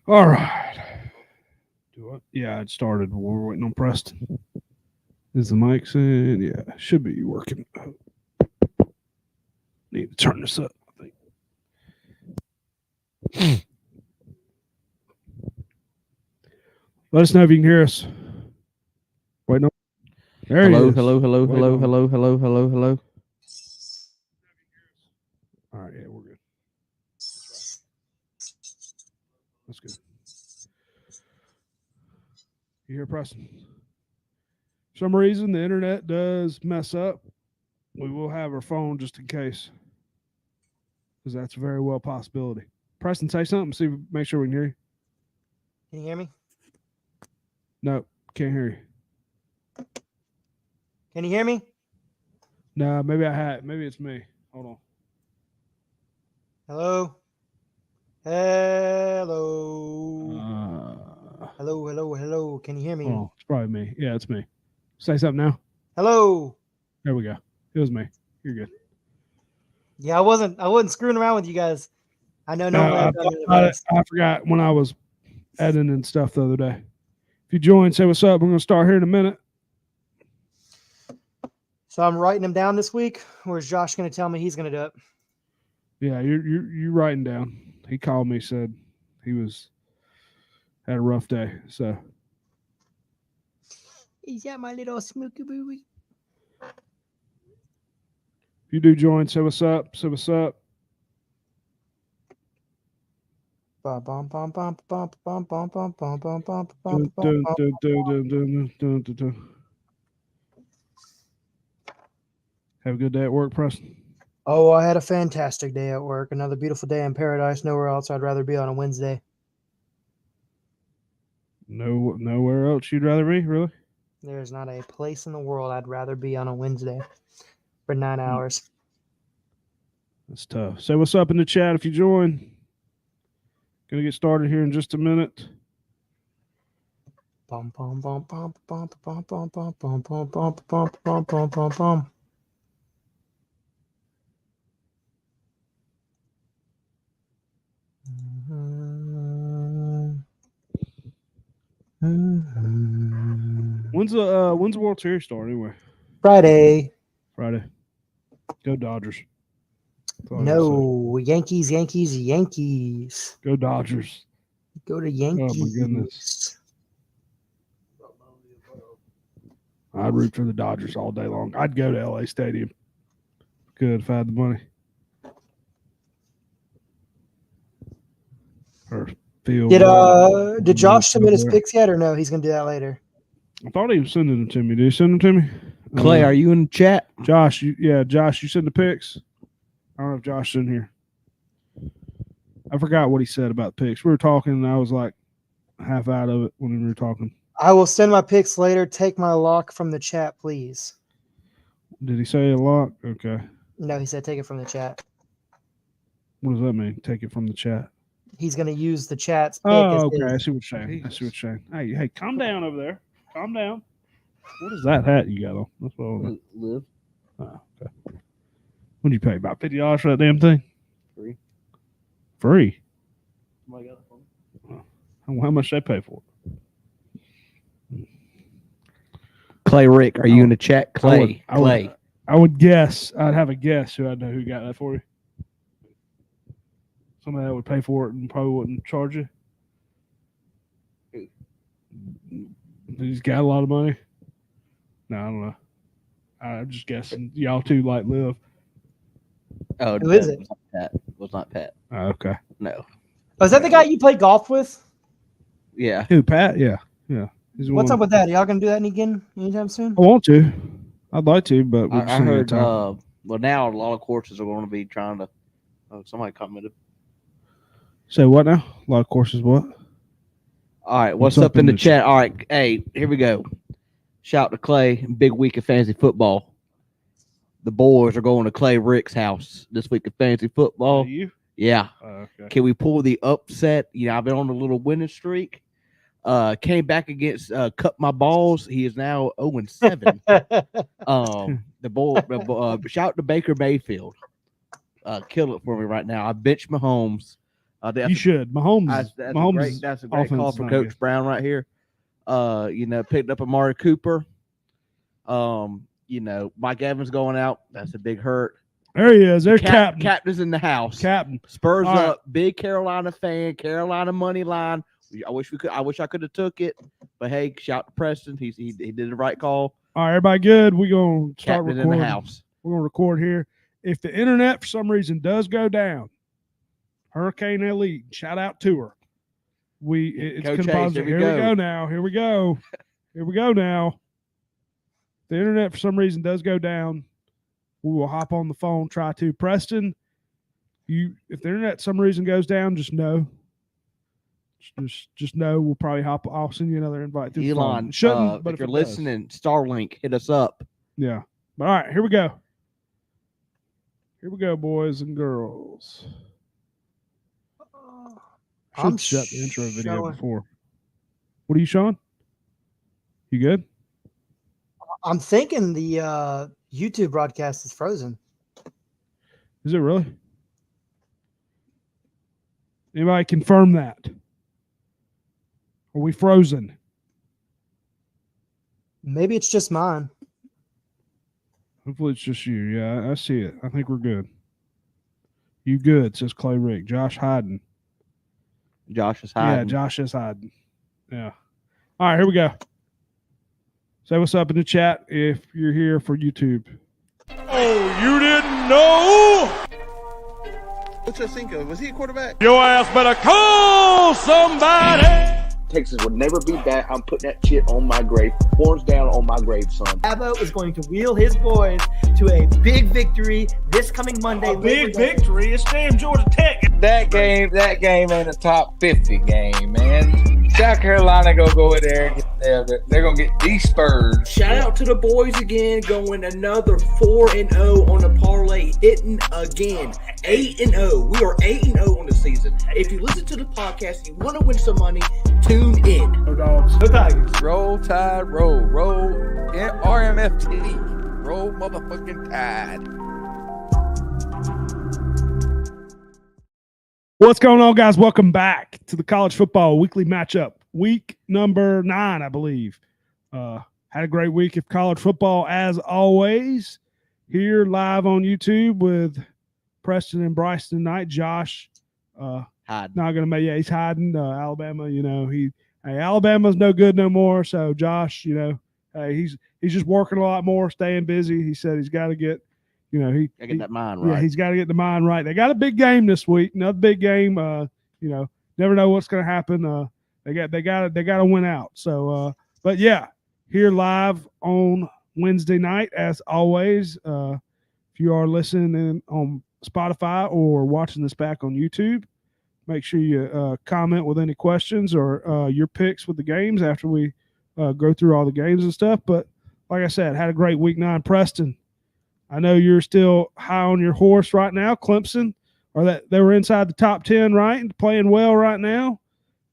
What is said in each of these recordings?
All right. Do it. Yeah, it started. We're waiting on Preston. Is the mic in? Yeah, should be working. Need to turn this up, I think. Let us know if you can hear us. Wait, no. There he Hello, is. hello, hello, Wait hello, on. hello, hello, hello, hello. All right, yeah, we're good. That's good. You hear Preston? For some reason, the internet does mess up. We will have our phone just in case, because that's a very well possibility. Preston, say something. See, make sure we can hear you. Can you hear me? No, can't hear you. Can you hear me? No, maybe I had. Maybe it's me. Hold on. Hello? Hello? Hello, hello, hello. Can you hear me? Oh, it's probably me. Yeah, it's me. Say something now. Hello? There we go. It was me. You're good. Yeah, I wasn't screwing around with you guys. I know normally I've done the best. I forgot when I was editing and stuff the other day. If you join, say what's up. We're going to start here in a minute. So I'm writing them down this week, or is Josh going to tell me he's going to do it? Yeah, you're writing down. He called me, said he had a rough day. So Is that my little smooky booey? if you do join, say what's up. Say what's up. Bum, bum, bum, bum, bum, bum, bum, bum, bum, bum, bum, Dun, bum, dun, bum. dun, dun, dun, dun, dun, dun, dun. Have a good day at work, Preston. Oh, I had a fantastic day at work. Another beautiful day in paradise. Nowhere else I'd rather be on a Wednesday. No, nowhere else you'd rather be, really? There's not a place in the world I'd rather be on a Wednesday for 9 hours. That's tough. Say what's up in the chat if you join. Gonna get started here in just a minute. Bum, bum, bum, bum, bum, bum, bum, bum, bum, bum, bum, bum, bum, bum, bum, bum. When's the World Series start anyway? Friday. Friday. Go Dodgers. That's all I gotta say. No, Yankees, Yankees, Yankees. Go Dodgers. Go to Oh Yankees. my goodness. I'd root for the Dodgers all day long. I'd go to LA Stadium. Good if I had the money. Or field. Did Josh submit his picks yet, or no? He's gonna do that later. I thought he was sending them to me. Did he send them to me? Clay, are you in the chat? Josh, Josh, you send the pics? I don't know if Josh is in here. I forgot what he said about picks. We were talking, and I was like half out of it when we were talking. I will send my picks later. Take my lock from the chat, please. Did he say a lot? Okay. No, he said take it from the chat. What does that mean? Take it from the chat. He's gonna use the chat's pick Oh, as okay. I his. see what you're saying. I see what you're saying. Hey, calm down over there. Calm down. What is that hat you got on? That's what I was Live. Oh, okay. What did you pay? About $50 for that damn thing? Free. Free? Somebody got it for me. How much they pay for it? Clay Rick, are you in the chat? Clay. Clay. I would guess. I'd have a guess who I'd know who got that for you. Somebody that would pay for it and probably wouldn't charge you. He's got a lot of money. No, I don't know. I'm just guessing. Y'all two like live. Oh, Who is it? Was not Pat. Was not Pat. Oh, okay. No. Oh, is that the guy you play golf with? Yeah. Who, Pat? Yeah. Yeah. He's What's one. up with that? Y'all gonna do that again anytime soon? I want to. I'd like to, but we just I ain't got heard. time. Well, now a lot of courses are going to be trying to. Somebody commented. Say what now? A lot of courses. What? All right. What's up in the chat? All right. Hey, here we go. Shout to Clay. Big week of fantasy football. The boys are going to Clay Rick's house this week of fantasy football. You? Yeah. Okay. Can we pull the upset? You know, I've been on a little winning streak. Came back against Cut My Balls. He is now 0-7. The boy, shout to Baker Mayfield. Kill it for me right now. I benched Mahomes. You should. Mahomes. That's a great call for Coach Brown right here. Picked up Amari Cooper. Mike Evans going out. That's a big hurt. There he is. There's Captain. Captain's in the house. Captain. Spurs up. Big Carolina fan. Carolina money line. I wish I could have took it, but hey, shout to Preston. He did the right call. All right, everybody good. We're gonna start Captain recording. In the house. We're gonna record here. If the internet for some reason does go down, Hurricane Elite, shout out to her. It's composite. Here we go now. Here we go. Here we go now. If the internet for some reason does go down, we will hop on the phone. Try to Preston. If the internet for some reason goes down, just know. Just know we'll probably hop. I'll send you another invite through Elon. the phone. But if you're listening, Starlink, hit us up. Yeah. But all right, here we go. Here we go, boys and girls. I should shut the intro video before. What are you showing? You good? I'm thinking the YouTube broadcast is frozen. Is it really? Anybody confirm that? Are we frozen? Maybe it's just mine. Hopefully it's just you. Yeah, I see it. I think we're good. You good, says Clay Rick. Josh hiding. Josh is hiding. Yeah, Josh is hiding. Yeah. All right, here we go. Say what's up in the chat if you're here for YouTube. Oh, you didn't know? What you think of? Was he a quarterback? Your ass better call somebody. Texas would never be back. I'm putting that shit on my grave. Horns down on my grave, son. Dabo is going to wheel his boys to a big victory this coming Monday. A big victory? It's damn Georgia Tech. That game ain't a top 50 game, man. South Carolina go in there and get there. They're going to get these Spurs. Shout out to the boys again, going another 4-0 on the parlay, hitting again. 8-0. We are 8-0 on the season. If you listen to the podcast, you want to win some money, tune in. No dogs. No tigers. Roll Tide, roll. Roll RMFT. Roll motherfucking Tide. What's going on, guys? Welcome back to the College Football Weekly Matchup. Week number 9, I believe. Had a great week of college football, as always. Here live on YouTube with Preston and Bryson tonight. Josh, not gonna make. Yeah, he's hiding. Alabama, Alabama's no good no more. So Josh, he's just working a lot more, staying busy. He said he's got to get. He get that mind right. Yeah, he's got to get the mind right. They got a big game this week. Another big game. Never know what's going to happen. They got to win out. So, but yeah, here live on Wednesday night as always. If you are listening on Spotify or watching this back on YouTube, make sure you comment with any questions or your picks with the games after we go through all the games and stuff. But like I said, had a great week 9. Preston, I know you're still high on your horse right now, Clemson, or that they were inside the top 10, right? And playing well right now.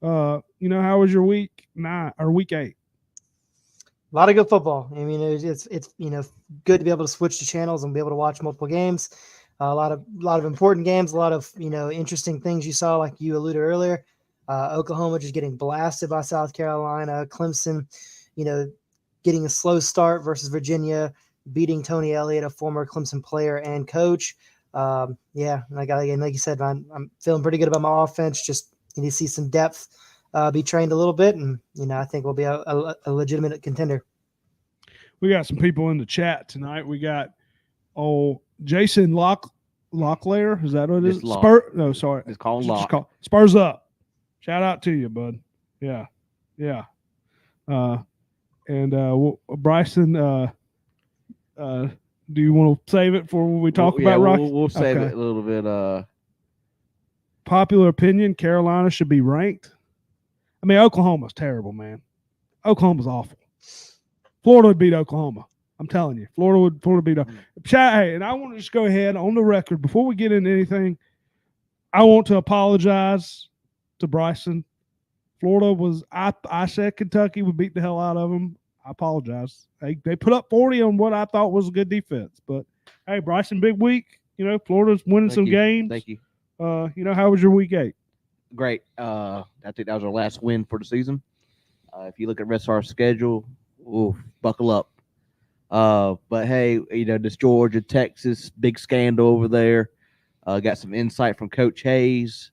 How was your week 9 or week 8? A lot of good football. I mean, it's good to be able to switch to channels and be able to watch multiple games. A lot of important games, a lot of interesting things you saw, like you alluded earlier. Oklahoma just getting blasted by South Carolina. Clemson, getting a slow start versus Virginia, beating Tony Elliott, a former Clemson player and coach. Like you said, I'm feeling pretty good about my offense. Just need to see some depth, be trained a little bit, and I think we'll be a legitimate contender. We got some people in the chat tonight. We got Jason Locklear. Is that what it is? No, sorry. It's called Lock. Spurs up. Shout out to you, bud. Yeah. Bryson. Do you want to save it for when we talk about Rocky? We'll save it a little bit. Popular opinion: Carolina should be ranked. I mean, Oklahoma's terrible, man. Oklahoma's awful. Florida would beat Oklahoma. I'm telling you, Florida would beat Oklahoma. Hey, and I want to just go ahead on the record before we get into anything. I want to apologize to Bryson. Florida was. I said Kentucky would beat the hell out of them. I apologize. They put up 40 on what I thought was a good defense. But, hey, Bryson, big week. Florida's winning some games. Thank you. How was your week 8? great. I think that was our last win for the season. If you look at the rest of our schedule, ooh, buckle up. But hey, this Georgia, Texas, big scandal over there. Got some insight from Coach Hayes.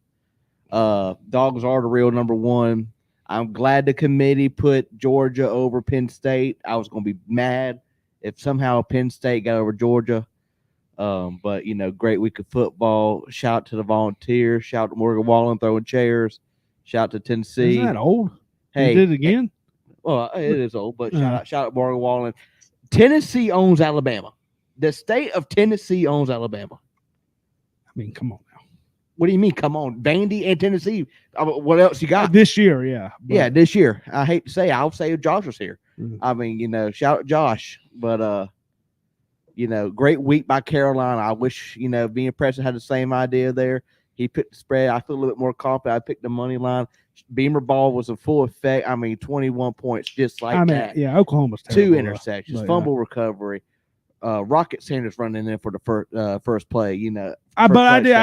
Dogs are the real number one. I'm glad the committee put Georgia over Penn State. I was going to be mad if somehow Penn State got over Georgia. But great week of football. Shout out to the Volunteers. Shout out to Morgan Wallen throwing chairs. Shout out to Tennessee. Isn't that old? Hey, They did it again. Well, it is old, but shout out Morgan Wallen. Tennessee owns Alabama. The state of Tennessee owns Alabama. I mean, come on now. What do you mean? Come on, Vandy and Tennessee. What else you got this year? Yeah, yeah, this year. I hate to say, I'll say if Josh was here. Mhm. I mean, shout out Josh, but great week by Carolina. I wish being president had the same idea there. He picked the spread. I feel a little bit more confident. I picked the money line. Beamer ball was in full effect. I mean, 21 points just like that. Yeah, Oklahoma's Two terrible, interceptions, but, fumble recovery. Rocket Sanders running in for the first play. I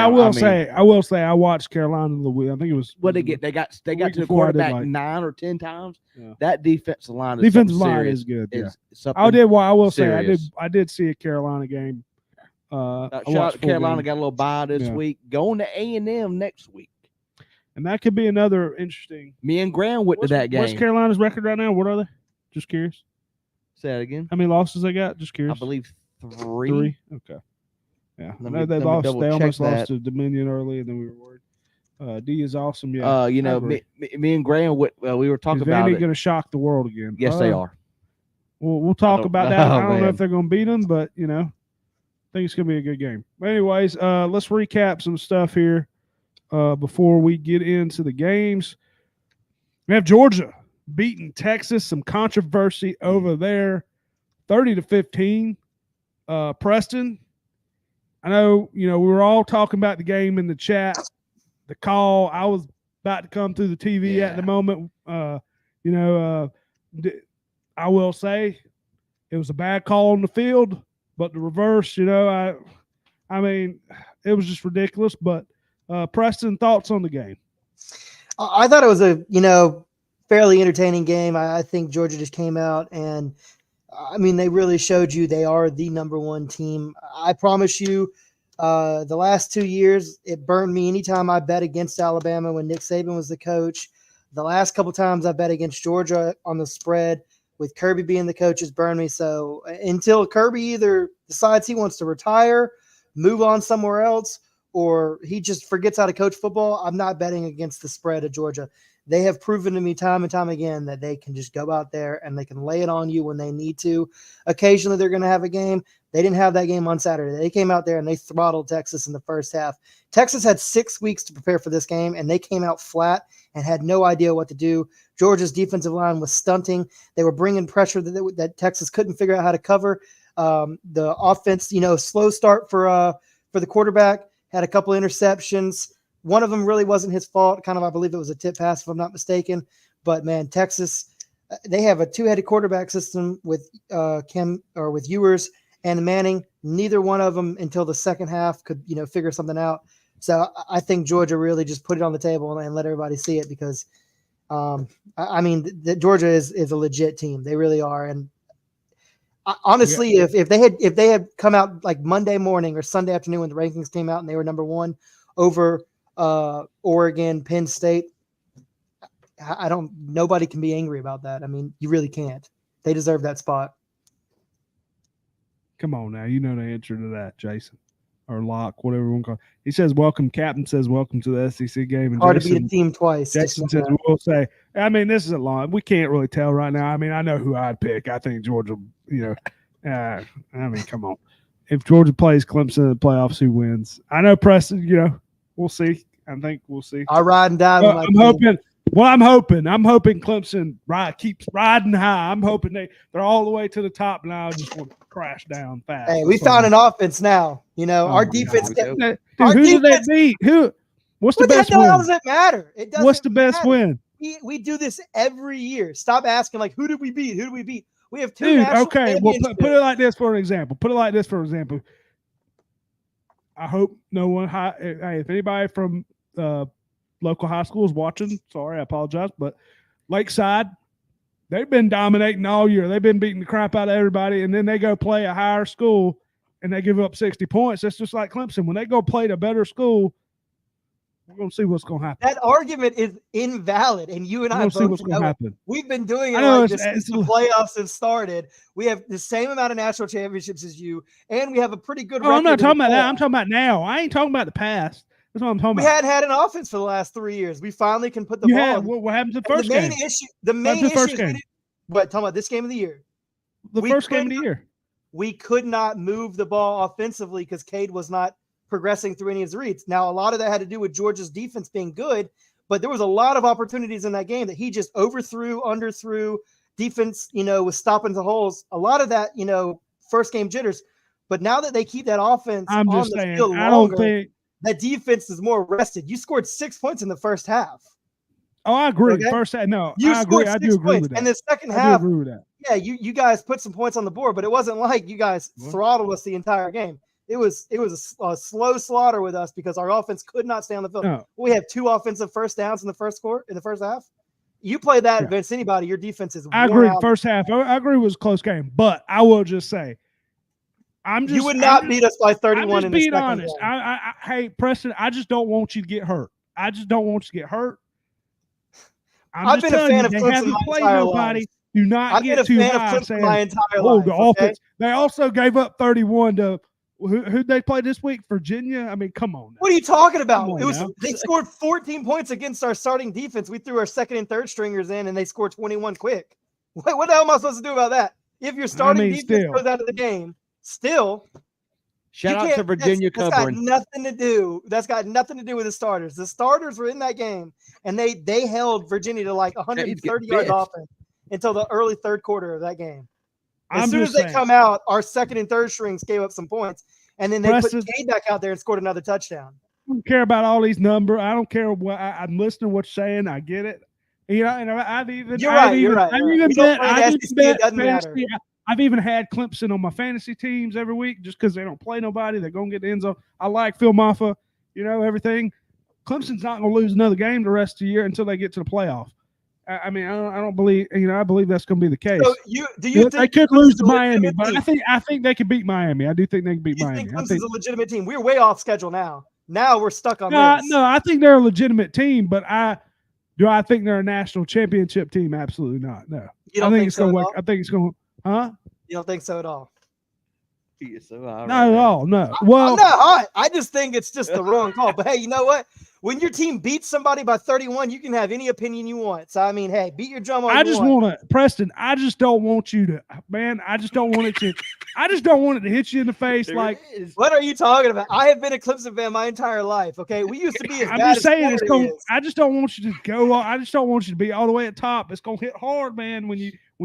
will say, I watched Carolina the week. I think it was what they get. They got to the quarterback 9 or 10 times. Yeah. That defensive line is good. Yeah. I will say I did see a Carolina game. Shout out to Carolina, got a little bye this week. Going to A&M next week. And that could be another interesting. Me and Graham went to that game. What's Carolina's record right now? What are they? Just curious. Say that again. How many losses they got? Just curious. I believe 3. Okay. Yeah. They almost lost to Dominion early, and then we were worried. D is awesome. Yeah. Me and Graham, we were talking about Vandy it. Going to shock the world again. Yes, they are. We'll talk about that. I don't know man. if they're going to beat them, but I think it's going to be a good game. But anyways, let's recap some stuff here before we get into the games. We have Georgia beating Texas. Some controversy over there, 30-15. Preston, I know we were all talking about the game in the chat. The call, I was about to come through the TV at the moment. I will say it was a bad call on the field, but the reverse, I mean, it was just ridiculous. But Preston, thoughts on the game? I thought it was a fairly entertaining game. I think Georgia just came out and they really showed you they are the number one team. I promise you, the last 2 years, it burned me anytime I bet against Alabama when Nick Saban was the coach. The last couple times I bet against Georgia on the spread with Kirby being the coach has burned me. So until Kirby either decides he wants to retire, move on somewhere else, or he just forgets how to coach football, I'm not betting against the spread of Georgia. They have proven to me time and time again that they can just go out there and they can lay it on you when they need to. Occasionally they're going to have a game. They didn't have that game on Saturday. They came out there and they throttled Texas in the first half. Texas had 6 weeks to prepare for this game, and they came out flat and had no idea what to do. Georgia's defensive line was stunting. They were bringing pressure that Texas couldn't figure out how to cover. The offense, slow start for the quarterback, had a couple interceptions. One of them really wasn't his fault. I believe it was a tip pass, if I'm not mistaken. But man, Texas, they have a two-headed quarterback system with with Ewers and Manning. Neither one of them until the second half could figure something out. So I think Georgia really just put it on the table and let everybody see it because, Georgia is a legit team. They really are. And honestly, if they had come out like Monday morning or Sunday afternoon when the rankings came out and they were number one over Oregon, Penn State, nobody can be angry about that. You really can't. They deserve that spot. Come on now. You know the answer to that, Jason. Or Locke, whatever you want to call it. He says, welcome. Captain says, welcome to the SEC game. And hard to beat a team twice. Jason says, we'll say, this is a long. We can't really tell right now. I know who I'd pick. I think Georgia, come on. If Georgia plays Clemson in the playoffs, who wins? I know Preston, we'll see. I think we'll see. I'll ride and die. I'm hoping Clemson keeps riding high. I'm hoping they're all the way to the top now. I just want to crash down fast. Hey, we found an offense now. Our defense. Dude, who did they beat? What's the best win? How does it matter? It doesn't. What's the best win? We do this every year. Stop asking who did we beat? Who did we beat? We have two. Dude, okay. Well, put it like this for an example. I hope no one. Hey, if anybody from local high schools watching. Sorry, I apologize, but Lakeside, they've been dominating all year. They've been beating the crap out of everybody, and then they go play a higher school and they give up 60 points. That's just like Clemson. When they go play a better school, we're going to see what's going to happen. That argument is invalid, and you and I We're going to see both what's going to happen. We've been doing it I know like it's- this since the playoffs have started. We have the same amount of national championships as you, and we have a pretty good record. I'm not in talking the about that. playoffs. I'm talking about now. I ain't talking about the past. That's what I'm talking We about. hadn't had an offense for the last 3 years. We finally can put the You ball. had, in. what happened to the And first the main game? issue. The main the first issue. game? What talking about this game of the year? The we first game of couldn't- the year. We could not move the ball offensively because Cade was not progressing through any of his reads. Now, a lot of that had to do with Georgia's defense being good, but there was a lot of opportunities in that game that he just overthrew, underthrew. Defense, was stopping the holes. A lot of that, first game jitters. But now that they keep that offense I'm on just the saying. field I longer, don't think. that defense is more rested. You scored 6 points in the first half. Oh, I agree. Okay. First, no, You I agree. scored I do 6 agree points. with that. And the second I do half, agree with that. yeah, you guys put some points on the board, but it wasn't like you guys throttled us the entire game. It was a slow slaughter with us because our offense could not stay on the field. No. We have 2 offensive first downs in the first half. You play that against anybody, your defense is. I worn agree. out. First half, I agree. It was a close game, but I will just say, you would not beat us by 31. I'm just in the being second honest. game. Hey, Preston, I just don't want you to get hurt. I just don't want you to get hurt. I've been a fan of they Clemson haven't my played entire nobody. life. Do not I've been get a too fan of high Clemson saying, my entire "Oh, life." the Okay? offense." They also gave up 31 to who'd they play this week? Virginia. I mean, come on. Now. What are you talking about? Come on It was now. they scored 14 points against our starting defense. We threw our second and third stringers in, and they scored 21 quick. What the hell am I supposed to do about that? If your starting defense still. goes out of the game, still. Shout out to Virginia that's covering. got nothing to do. That's got nothing to do with the starters. The starters were in that game, and they held Virginia to like 130 yards pissed. offense until the early third quarter of that game. As I'm soon as just they saying. come out, our second and third strings gave up some points, and then they Preston- put Cade back out there and scored another touchdown. I don't care about all these numbers. I don't care what I'm listening to what you're saying. I get it. And I've even You're right. You're right. I've You're right. even We don't bet. play in I've the even SEC, bet it doesn't matter. fantasy. I've even had Clemson on my fantasy teams every week just because they don't play nobody. They're gonna get the end zone. I like Phil Maffa. Everything. Clemson's not gonna lose another game the rest of the year until they get to the playoff. I mean, I don't believe. I believe that's gonna be the case. So do you They think could Clemson's lose to a Miami, legitimate but team? I think they could beat Miami. I do think they can beat You Miami. think I Clemson's think. a legitimate team? We're way off schedule now. Now we're stuck on No, this. no, I think they're a legitimate team, but I think they're a national championship team? Absolutely not. No. You don't I think think it's so going at to all? I think it's going huh? You don't think so at all? Not at all. No. Well, I'm not hot. I just think it's just the wrong call. But hey, you know what? When your team beats somebody by 31, you can have any opinion you want. So I mean, hey, beat your drum all I you just want. want to, Preston. I just don't want you to, man. I just don't want it to. I just don't want it to hit you in the face. Like What are you talking about? I have been a Clemson fan my entire life. Okay, we used to be as I'm bad just as saying, it's Florida going. is. I just don't want you to go. I just don't want you to be all the way at top. It's going to hit hard, man. When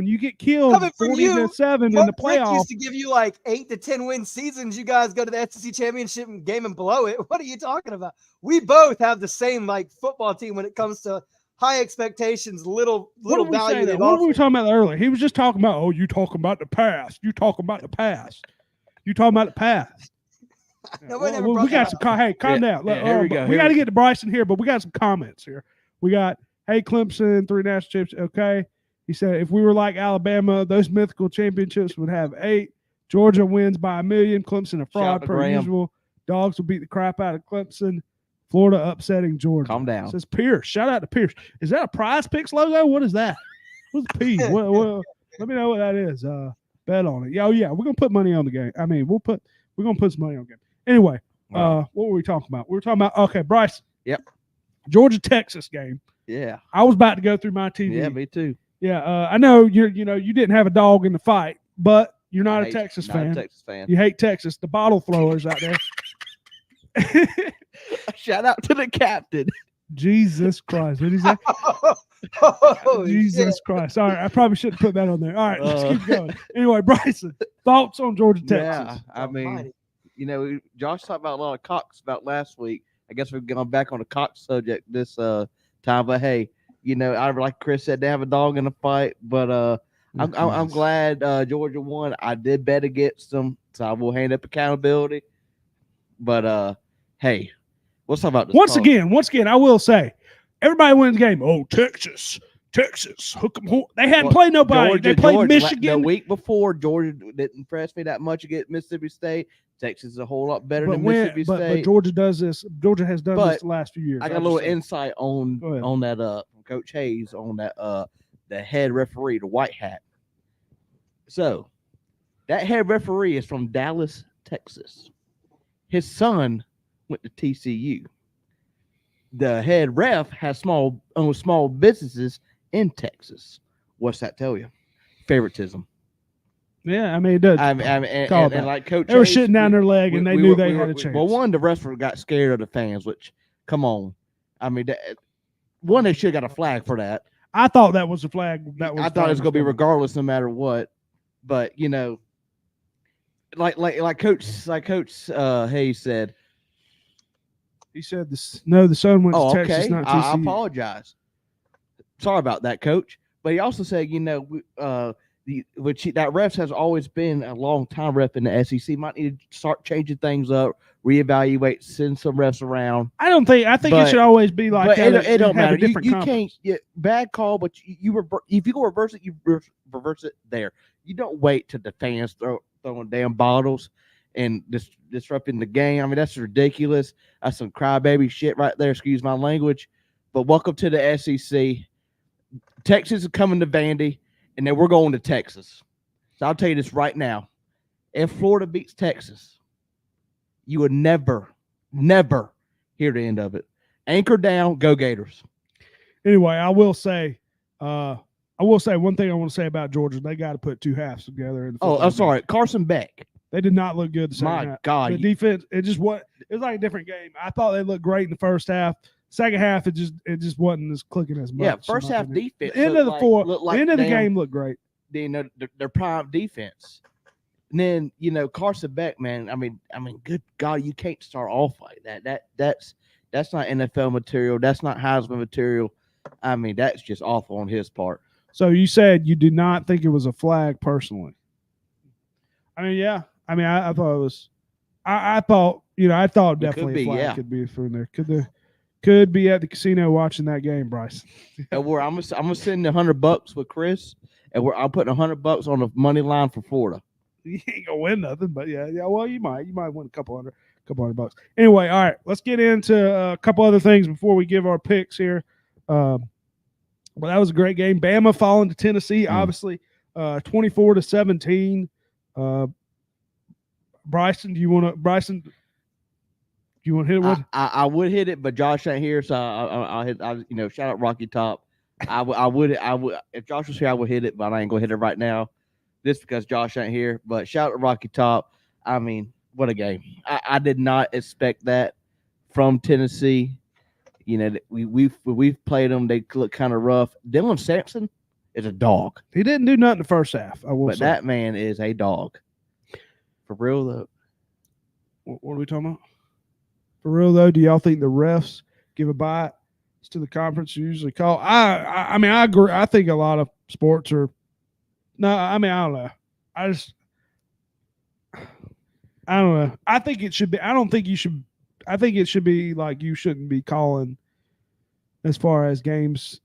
you get killed Coming from 40-7 in the Rick playoff. used to give you like 8 to 10 win seasons. You guys go to the SEC championship game and blow it. What are you talking about? We both have the same like football team when it comes to high expectations, little What did we value. say? they've What were we offered. talking about earlier? He was just talking about, oh, you talking about the past. You talking about the past. You talking about the past. Nobody ever Well, brought we got that some. Hey, calm Yeah, down. yeah, here we go, We here got to we- get to Bryson here, but we got some comments here. We got, hey, Clemson, 3 national championships. Okay. He said, if we were like Alabama, those mythical championships would have 8. Georgia wins by 1 million. Clemson a Shout fraud out to per Graham. usual. Dogs will beat the crap out of Clemson. Florida upsetting Georgia. Calm down. Says Pierce. Shout out to Pierce. Is that a Prize Picks logo? What is that? What's the P? What, let me know what that is. Bet on it. Yeah, we're gonna put money on the game. I mean, we're gonna put some money on the game. Anyway, what were we talking about? We were talking about Bryce. Yep. Georgia Texas game. Yeah. I was about to go through my TV. Yeah, me too. Yeah, I know you didn't have a dog in the fight, but you're not a Texas Not a fan. Texas fan. You hate Texas, the bottle throwers out there. Shout out to the captain. Jesus Christ. What did he say? Oh, Jesus shit. Christ. All right, I probably shouldn't put that on there. All right, let's Uh, keep going. Anyway, Bryson, thoughts on Georgia, Yeah, Texas? I mean, Almighty. Josh talked about a lot of Cox about last week. I guess we've gone back on the Cox subject this time, but hey, I like Chris said, they have a dog in the fight, but I'm glad Georgia won. I did bet against them, so I will hand up accountability. But hey, let's talk about this. Once again, I will say, everybody wins the game. Oh, Texas, hook 'em horn. They hadn't played nobody. They played Georgia, Michigan. The week before, Georgia didn't impress me that much against Mississippi State. Texas is a whole lot better than Mississippi State. But Georgia does this. Georgia has done this the last few years. I got a little insight on that from Coach Hayes on that the head referee, the white hat. So that head referee is from Dallas, Texas. His son went to TCU. The head ref has small businesses in Texas. What's that tell you? Favoritism. Yeah, I mean it does. And like Coach, they were shitting down their leg, and they knew they had a chance. Well, one, the wrestler got scared of the fans. Which, come on, I mean, they should have got a flag for that. I thought that was a flag. I thought it was going to be regardless, no matter what. But like Coach Hayes said. He said the son went to Texas, not TCU. I apologize. Sorry about that, Coach. But he also said, that refs has always been a long time rep in the SEC. Might need to start changing things up, reevaluate, send some refs around. I think it should always be like but that. It don't matter. You can't bad call, but if you go reverse it, you reverse it there. You don't wait till the fans throwing damn bottles and disrupting the game. I mean, that's ridiculous. That's some crybaby shit right there. Excuse my language. But welcome to the SEC. Texas is coming to Vandy, and then we're going to Texas. So I'll tell you this right now. If Florida beats Texas, you would never hear the end of it. Anchor down, go Gators. Anyway, I will say one thing I want to say about Georgia. They got to put two halves together. I'm sorry. Carson Beck. They did not look good the second half. My God. The defense, it was like a different game. I thought they looked great in the first half. Second half, it just wasn't as clicking as much. Yeah, first half defense. The end of the game looked great. Their prime defense. And then, Carson Beck, man, I mean, good God, you can't start off like that. That's not NFL material. That's not Heisman material. I mean, that's just awful on his part. So you said you did not think it was a flag personally. I mean, yeah. I mean, I thought it was. I thought definitely a flag could be from there. Could be at the casino watching that game, Bryce. And I'm gonna send $100 with Chris, and I'm putting $100 on the money line for Florida. You ain't gonna win nothing, but yeah. Well, you might win a couple hundred bucks. Anyway, all right, let's get into a couple other things before we give our picks here. Well, that was a great game. Bama falling to Tennessee, obviously, 24-17. Bryson, do you want to hit it with? I would hit it, but Josh ain't here, so I'll hit. Shout out Rocky Top. I would if Josh was here, I would hit it, but I ain't gonna hit it right now, just because Josh ain't here. But shout out Rocky Top. I mean, what a game! I did not expect that from Tennessee. We've played them. They look kind of rough. Dylan Sampson is a dog. He didn't do nothing the first half. But that man is a dog. For real though. What are we talking about? For real though, do y'all think the refs give a bite to the conference you usually call? I mean, I agree. I think a lot of sports are. No, I mean, I don't know. I don't know. I think it should be. I don't think you should. I think it should be like you shouldn't be calling as far as games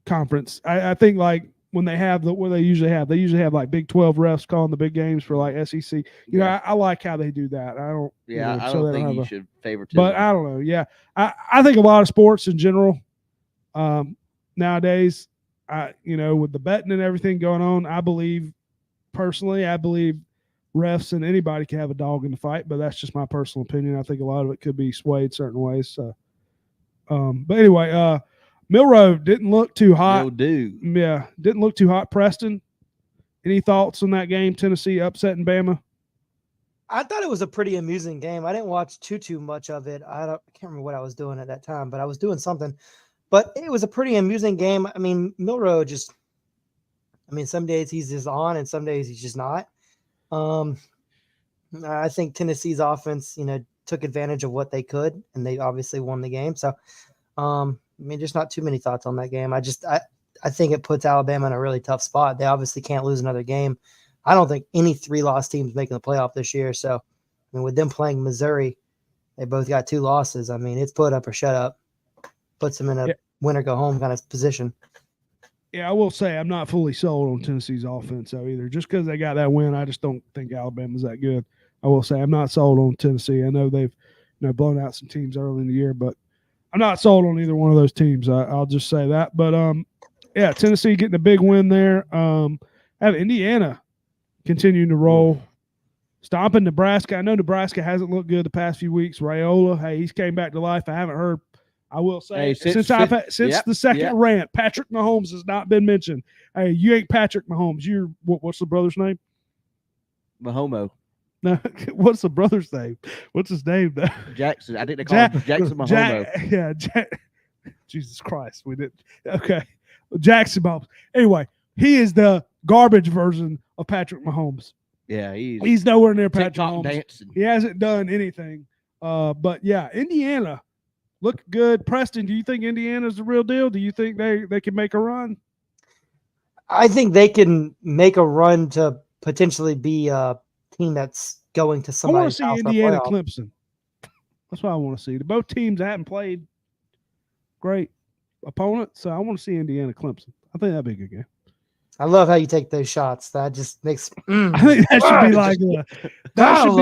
conference. I think like when they have what they usually have like Big 12 refs calling the big games for like SEC. I like how they do that. I don't. I don't think you should favoritism. But I don't know. Yeah, I think a lot of sports in general nowadays, with the betting and everything going on, I believe refs and anybody can have a dog in the fight, but that's just my personal opinion. I think a lot of it could be swayed certain ways. So, but anyway, Milroe didn't look too hot. Yeah, didn't look too hot. Preston, any thoughts on that game? Tennessee upsetting Bama? I thought it was a pretty amusing game. I didn't watch too much of it. I can't remember what I was doing at that time, but I was doing something. But it was a pretty amusing game. I mean, Milroe some days he's just on and some days he's just not. I think Tennessee's offense, took advantage of what they could, and they obviously won the game. So, just not too many thoughts on that game. I think it puts Alabama in a really tough spot. They obviously can't lose another game. I don't think any 3-loss team's making the playoff this year. So, with them playing Missouri, they both got 2 losses. I mean, it's put up or shut up. Puts them in a win or go home kind of position. Yeah, I will say I'm not fully sold on Tennessee's offense though either. Just because they got that win, I just don't think Alabama's that good. I will say I'm not sold on Tennessee. I know they've blown out some teams early in the year, but I'm not sold on either one of those teams. I'll just say that. But yeah, Tennessee getting a big win there. Have Indiana continuing to roll, stomping Nebraska. I know Nebraska hasn't looked good the past few weeks. Raiola, hey, he's came back to life. I haven't heard. I will say, Hey, since the second rant, Patrick Mahomes has not been mentioned. Hey, you ain't Patrick Mahomes. You're what's the brother's name? Mahomo. No, what's the brother's name? What's his name? Jackson. I think they call him Jackson Mahomo. Jesus Christ, we did. Okay, Jackson Mahomes. Anyway, he is the garbage version of Patrick Mahomes. Yeah, he's nowhere near Patrick Mahomes. Dancing. He hasn't done anything. But yeah, Indiana. Look good. Preston, do you think Indiana's the real deal? Do you think they can make a run? I think they can make a run to potentially be a team that's going to somebody. I want to see Indiana Clemson. That's what I want to see. Both teams haven't played great opponents, so I want to see Indiana Clemson. I think that'd be a good game. I love how you take those shots. That just makes. I think that should be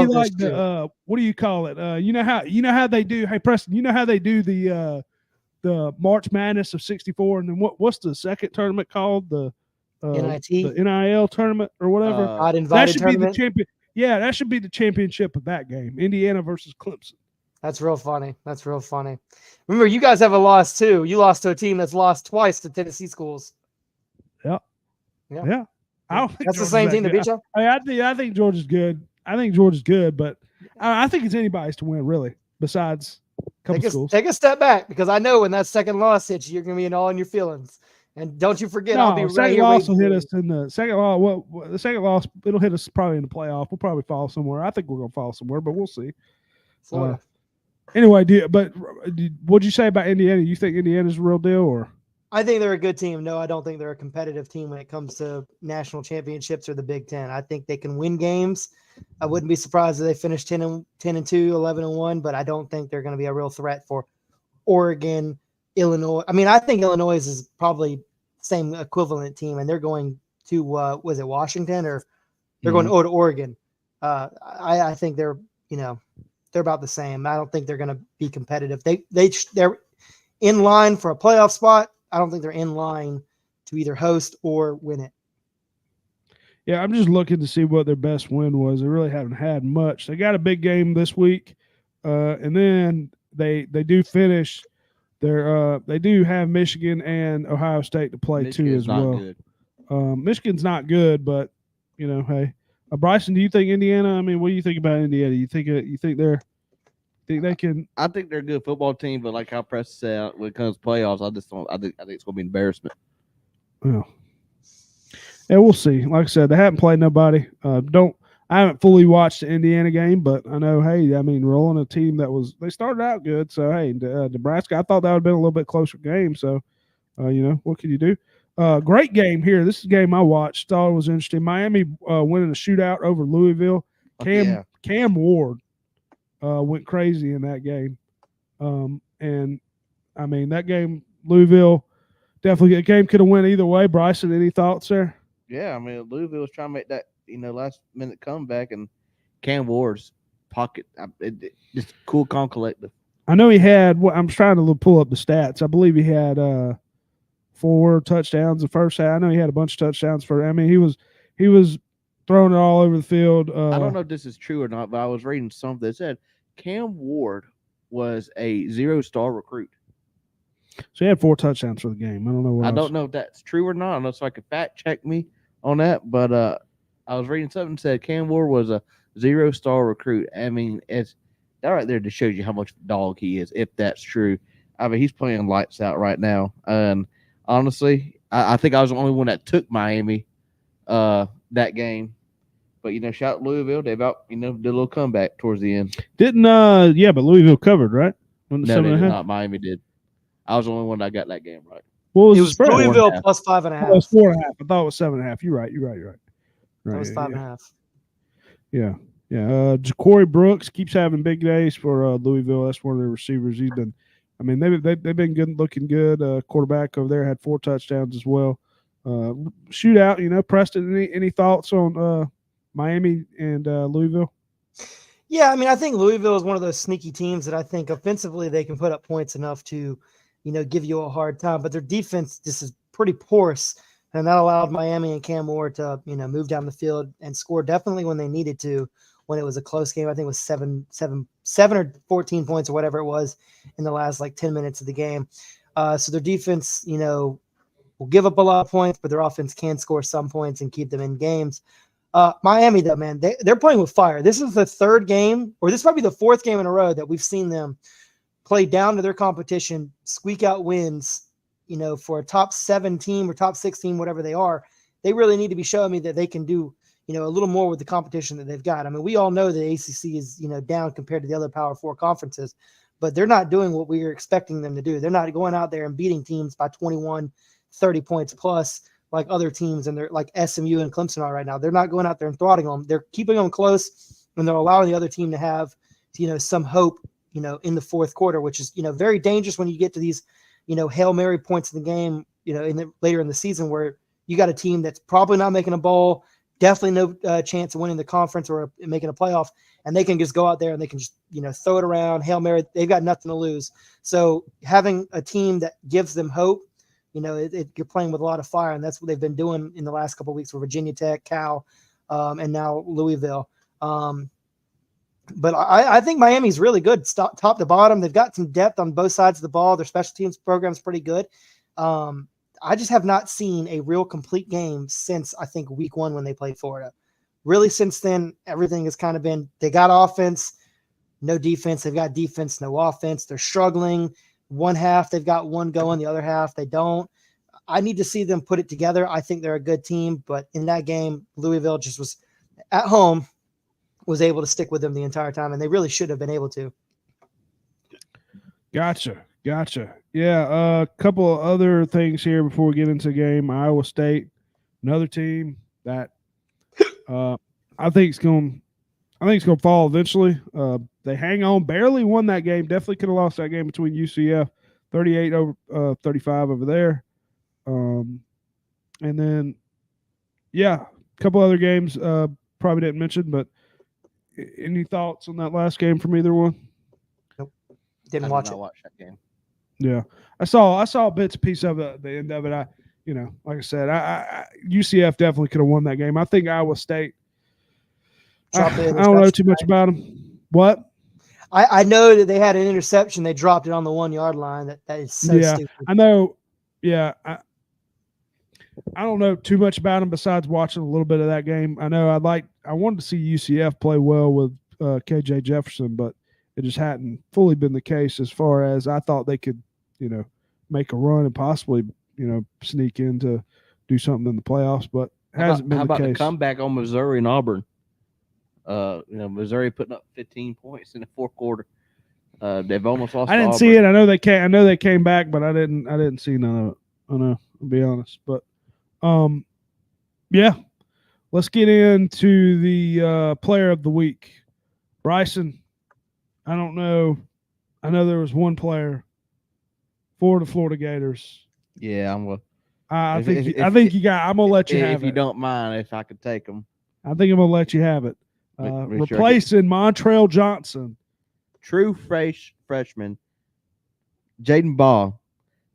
like the what do you call it? You know how they do. Hey Preston, you know how they do the March Madness of '64, and then what's the second tournament called? The NIT, the NIL tournament or whatever. That should tournament? Be the champion. Yeah, that should be the championship of that game. Indiana versus Clemson. That's real funny. Remember, you guys have a loss too. You lost to a team that's lost twice to Tennessee schools. Yeah. I don't think that's the same team that beat you. I think Georgia's good. But I think it's anybody's to win, really, besides a couple schools. Take a step back, because I know when that second loss hits you, you're going to be in all in your feelings. And don't you forget, I'll be right here. Loss will hit us in the second loss. Well, the second loss, it'll hit us probably in the playoff. We'll probably fall somewhere. I think we're going to fall somewhere, but we'll see. Anyway, what'd you say about Indiana? You think Indiana's a real deal, or? I think they're a good team. No, I don't think they're a competitive team when it comes to national championships or the Big Ten. I think they can win games. I wouldn't be surprised if they finish 10-2, 11-1, but I don't think they're going to be a real threat for Oregon, Illinois. I mean, I think Illinois is probably the same equivalent team, and they're going to was it Washington, or they're going to Oregon. I think they're about the same. I don't think they're going to be competitive. They're in line for a playoff spot. I don't think they're in line to either host or win it. Yeah, I'm just looking to see what their best win was. They really haven't had much. They got a big game this week, and then they do finish their. They do have Michigan and Ohio State to play too as well. Michigan's not good, but hey, Bryson, do you think Indiana? I mean, what do you think about Indiana? You think they can? I think they're a good football team, but like how Preston said, when it comes to playoffs, I just don't. I think it's going to be an embarrassment. Yeah, we'll see. Like I said, they haven't played nobody. I haven't fully watched the Indiana game, but I know. Hey, I mean, rolling a team they started out good. So hey, Nebraska. I thought that would have been a little bit closer game. So, what can you do? Great game here. This is a game I watched. Thought it was interesting. Miami winning a shootout over Louisville. Cam Ward went crazy in that game. And I mean, that game, Louisville, definitely a game could have went either way. Bryson, any thoughts there? Yeah, I mean, Louisville was trying to make that, last minute comeback, and Cam Ward's pocket, just cool, calm, collective. I know he had, I'm trying to pull up the stats. I believe he had 4 touchdowns the first half. I know he had a bunch of touchdowns I mean, he was throwing it all over the field. I don't know if this is true or not, but I was reading something that said Cam Ward was a 0-star recruit. So he had 4 touchdowns for the game. I don't know. I don't know if that's true or not. I don't know if I could fact check me on that, but I was reading something that said Cam Ward was a 0-star recruit. I mean, it's that right there just shows you how much of a dog he is, if that's true. I mean, he's playing lights out right now. And honestly, I think I was the only one that took Miami that game. But shout out Louisville. They about did a little comeback towards the end. But Louisville covered, right? No, they did not. Miami did. I was the only one that got that game right. What was it the was spread? Louisville plus 5.5. It was 4.5. I thought it was 7.5. You're right. It was 5.5. Yeah. Ja'Cory Brooks keeps having big days for Louisville. That's one of their receivers. He's been I mean, they've been good, looking good. Quarterback over there had 4 touchdowns as well. Shootout, Preston. Any thoughts on Miami and Louisville? Yeah, I mean, I think Louisville is one of those sneaky teams that I think offensively they can put up points enough to, give you a hard time. But their defense just is pretty porous, and that allowed Miami and Cam Moore to, move down the field and score definitely when they needed to. When it was a close game, I think it was 7 or 14 points or whatever it was in the last 10 minutes of the game. So their defense, will give up a lot of points, but their offense can score some points and keep them in games. Miami, though, man, they're playing with fire. This is the 3rd game, or this might be the 4th game in a row that we've seen them play down to their competition, squeak out wins, for a top 7 team or top 6 team, whatever they are. They really need to be showing me that they can do, a little more with the competition that they've got. I mean, we all know the ACC is, down compared to the other Power 4 conferences, but they're not doing what we were expecting them to do. They're not going out there and beating teams by 21, 30 points plus like other teams, and they're like SMU and Clemson are right now. They're not going out there and throttling them. They're keeping them close, and they're allowing the other team to have, some hope, in the 4th quarter, which is, very dangerous when you get to these, Hail Mary points in the game, later in the season where you got a team that's probably not making a bowl, definitely no chance of winning the conference or making a playoff, and they can just go out there and they can just, throw it around, Hail Mary. They've got nothing to lose. So having a team that gives them hope, you're playing with a lot of fire, and that's what they've been doing in the last couple of weeks for Virginia Tech, Cal, and now Louisville. But I think Miami's really good, top to bottom. They've got some depth on both sides of the ball. Their special teams program is pretty good. I just have not seen a real complete game since, I think, week 1 when they played Florida. Really, since then, everything has kind of been, they got offense, no defense. They've got defense, no offense. They're struggling. One half, they've got one going. The other half, they don't. I need to see them put it together. I think they're a good team. But in that game, Louisville just was at home, was able to stick with them the entire time, and they really should have been able to. Gotcha. Yeah, a couple of other things here before we get into the game. Iowa State, another team that I think it's going to fall eventually. They hang on, barely won that game. Definitely could have lost that game between UCF, 38 over 35 over there. And then, yeah, a couple other games probably didn't mention, but any thoughts on that last game from either one? Nope, didn't watch it. Watch that game. Yeah, I saw bits and pieces of it at the end of it. Like I said, UCF definitely could have won that game. I think Iowa State. I don't know too much about them. What? I know that they had an interception. They dropped it on the 1-yard line. That is so stupid. I know. Yeah, I don't know too much about them besides watching a little bit of that game. I know I wanted to see UCF play well with KJ Jefferson, but it just hadn't fully been the case as far as I thought they could, make a run and possibly, sneak in to do something in the playoffs, but hasn't been the case. How about the comeback on Missouri and Auburn? Missouri putting up 15 points in the 4th quarter. They've almost lost. I didn't see it. I know they came back, but I didn't see none of it. I know, I'll be honest. But yeah. Let's get into the player of the week. Bryson, I don't know. I know there was one player for the Florida Gators. Yeah, I think you got. I'm gonna let you have it. If you don't mind, if I could take them. I think I'm gonna let you have it. Replacing Montrell Johnson. True freshman, Jaden Ball,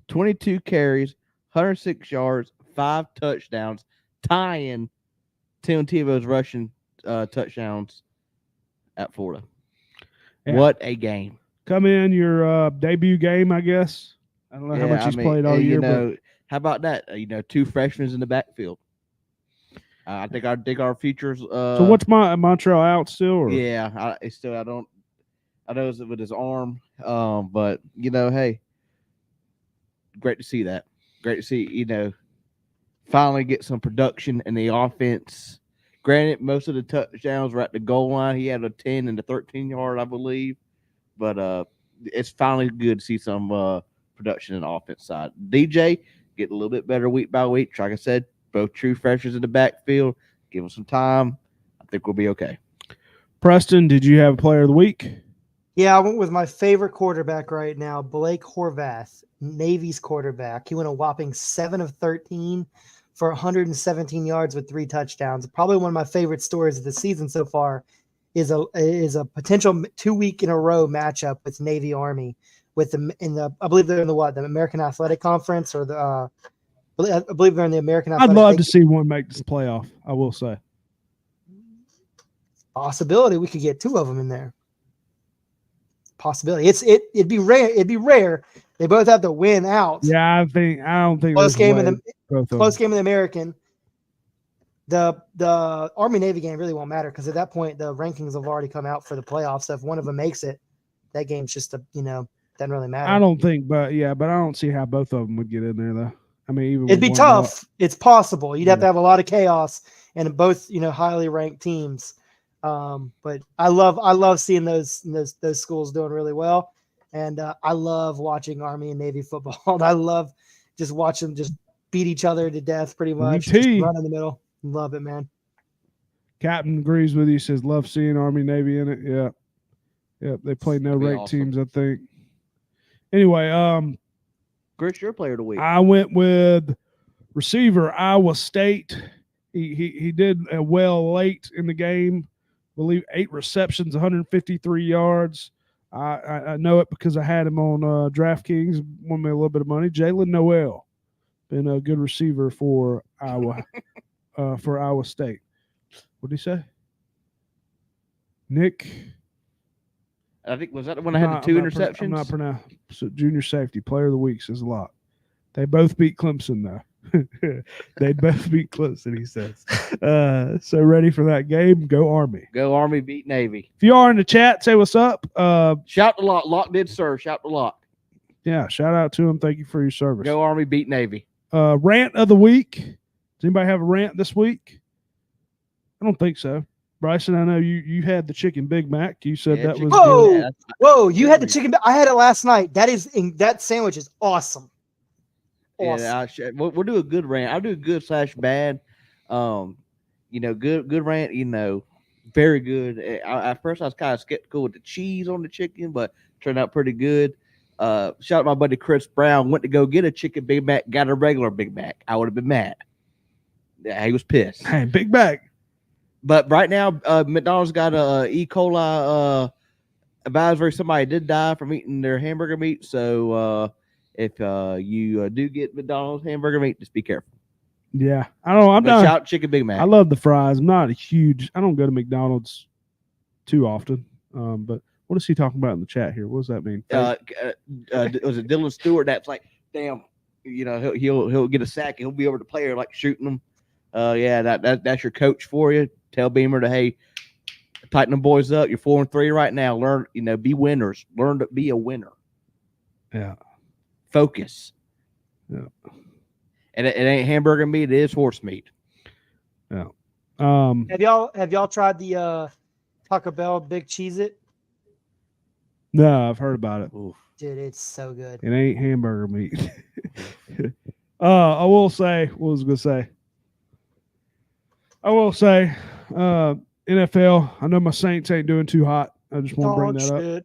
22 carries, 106 yards, 5 touchdowns, tying Tim Tebow's rushing touchdowns at Florida. Yeah. What a game. Come in your debut game, I guess. I don't know how much he's played all year. But how about that? 2 freshmen in the backfield. I think our futures. So what's Montrell out still? Or? Yeah, I know it's with his arm, but hey, great to see that. Great to see finally get some production in the offense. Granted, most of the touchdowns were at the goal line. He had a 10 and a 13-yard, I believe, but it's finally good to see some production in the offense side. DJ getting a little bit better week by week. Like I said, both true freshmen in the backfield. Give them some time. I think we'll be okay. Preston, did you have a player of the week? Yeah, I went with my favorite quarterback right now, Blake Horvath, Navy's quarterback. He went a whopping 7 of 13 for 117 yards with 3 touchdowns. Probably one of my favorite stories of the season so far is a potential 2-week in a row matchup with Navy Army with the I believe they're in the American Athletic Conference or I believe they're in the American Athletic. I'd love to see one make this playoff. I will say. Possibility we could get 2 of them in there. Possibility. It'd be rare. It'd be rare. They both have to win out. Yeah, I don't think Close game in the close game in the American. The Army Navy game really won't matter because at that point the rankings have already come out for the playoffs. So if one of them makes it, that game's just doesn't really matter. I don't think, but I don't see how both of them would get in there though. I mean, even it'd be tough. It's possible. You'd have to have a lot of chaos and both highly ranked teams. But I love seeing those schools doing really well, and I love watching Army and Navy football. I love just watching them just beat each other to death, pretty much. Just run in the middle. Love it, man. Captain agrees with you. Says love seeing Army Navy in it. Yeah. They play no ranked teams, I think. Anyway, Chris, your player of the week. I went with receiver Iowa State. He did well late in the game. I believe 8 receptions, 153 yards. I know it because I had him on DraftKings. Won me a little bit of money. Jalen Noel, been a good receiver for Iowa, for Iowa State. What did he say? Nick. I think was that the one that had the 2 interceptions? I'm not pronounced. So junior safety player of the week says a lot. They both beat Clemson though. They both beat Clemson, he says. So ready for that game? Go Army. Go Army, beat Navy. If you are in the chat, say what's up. Shout to Lock. Lock did serve. Shout to Lock. Yeah, shout out to him. Thank you for your service. Go Army, beat Navy. Rant of the week. Does anybody have a rant this week? I don't think so. Bryson, I know you had the chicken Big Mac. You said that was good. Whoa! You had the chicken. I had it last night. That sandwich is awesome. Yeah, we'll do a good rant. I'll do a good / bad. Good rant. Very good. At first, I was kind of skeptical with the cheese on the chicken, but turned out pretty good. Shout out to my buddy Chris Brown. Went to go get a chicken Big Mac. Got a regular Big Mac. I would have been mad. Yeah, he was pissed. Hey, Big Mac. But right now, McDonald's got a E. coli advisory. Somebody did die from eating their hamburger meat. So if you do get McDonald's hamburger meat, just be careful. Yeah, I don't. I'm not. Shout chicken Big Mac. I love the fries. I'm not a huge. I don't go to McDonald's too often. But what is he talking about in the chat here? What does that mean? Was it Dylan Stewart? That's like, damn. He'll get a sack. And he'll be over the player like shooting them. That's your coach for you. Tell Beamer to tighten them boys up. You're 4-3 right now. Learn, be winners. Learn to be a winner. Yeah. Focus. Yeah. And it ain't hamburger meat. It is horse meat. Yeah. Have y'all tried the Taco Bell Big Cheez-It? No, I've heard about it. Oof. Dude, it's so good. It ain't hamburger meat. I will say, what was I going to say? I will say, NFL, I know my Saints ain't doing too hot. I just want to bring that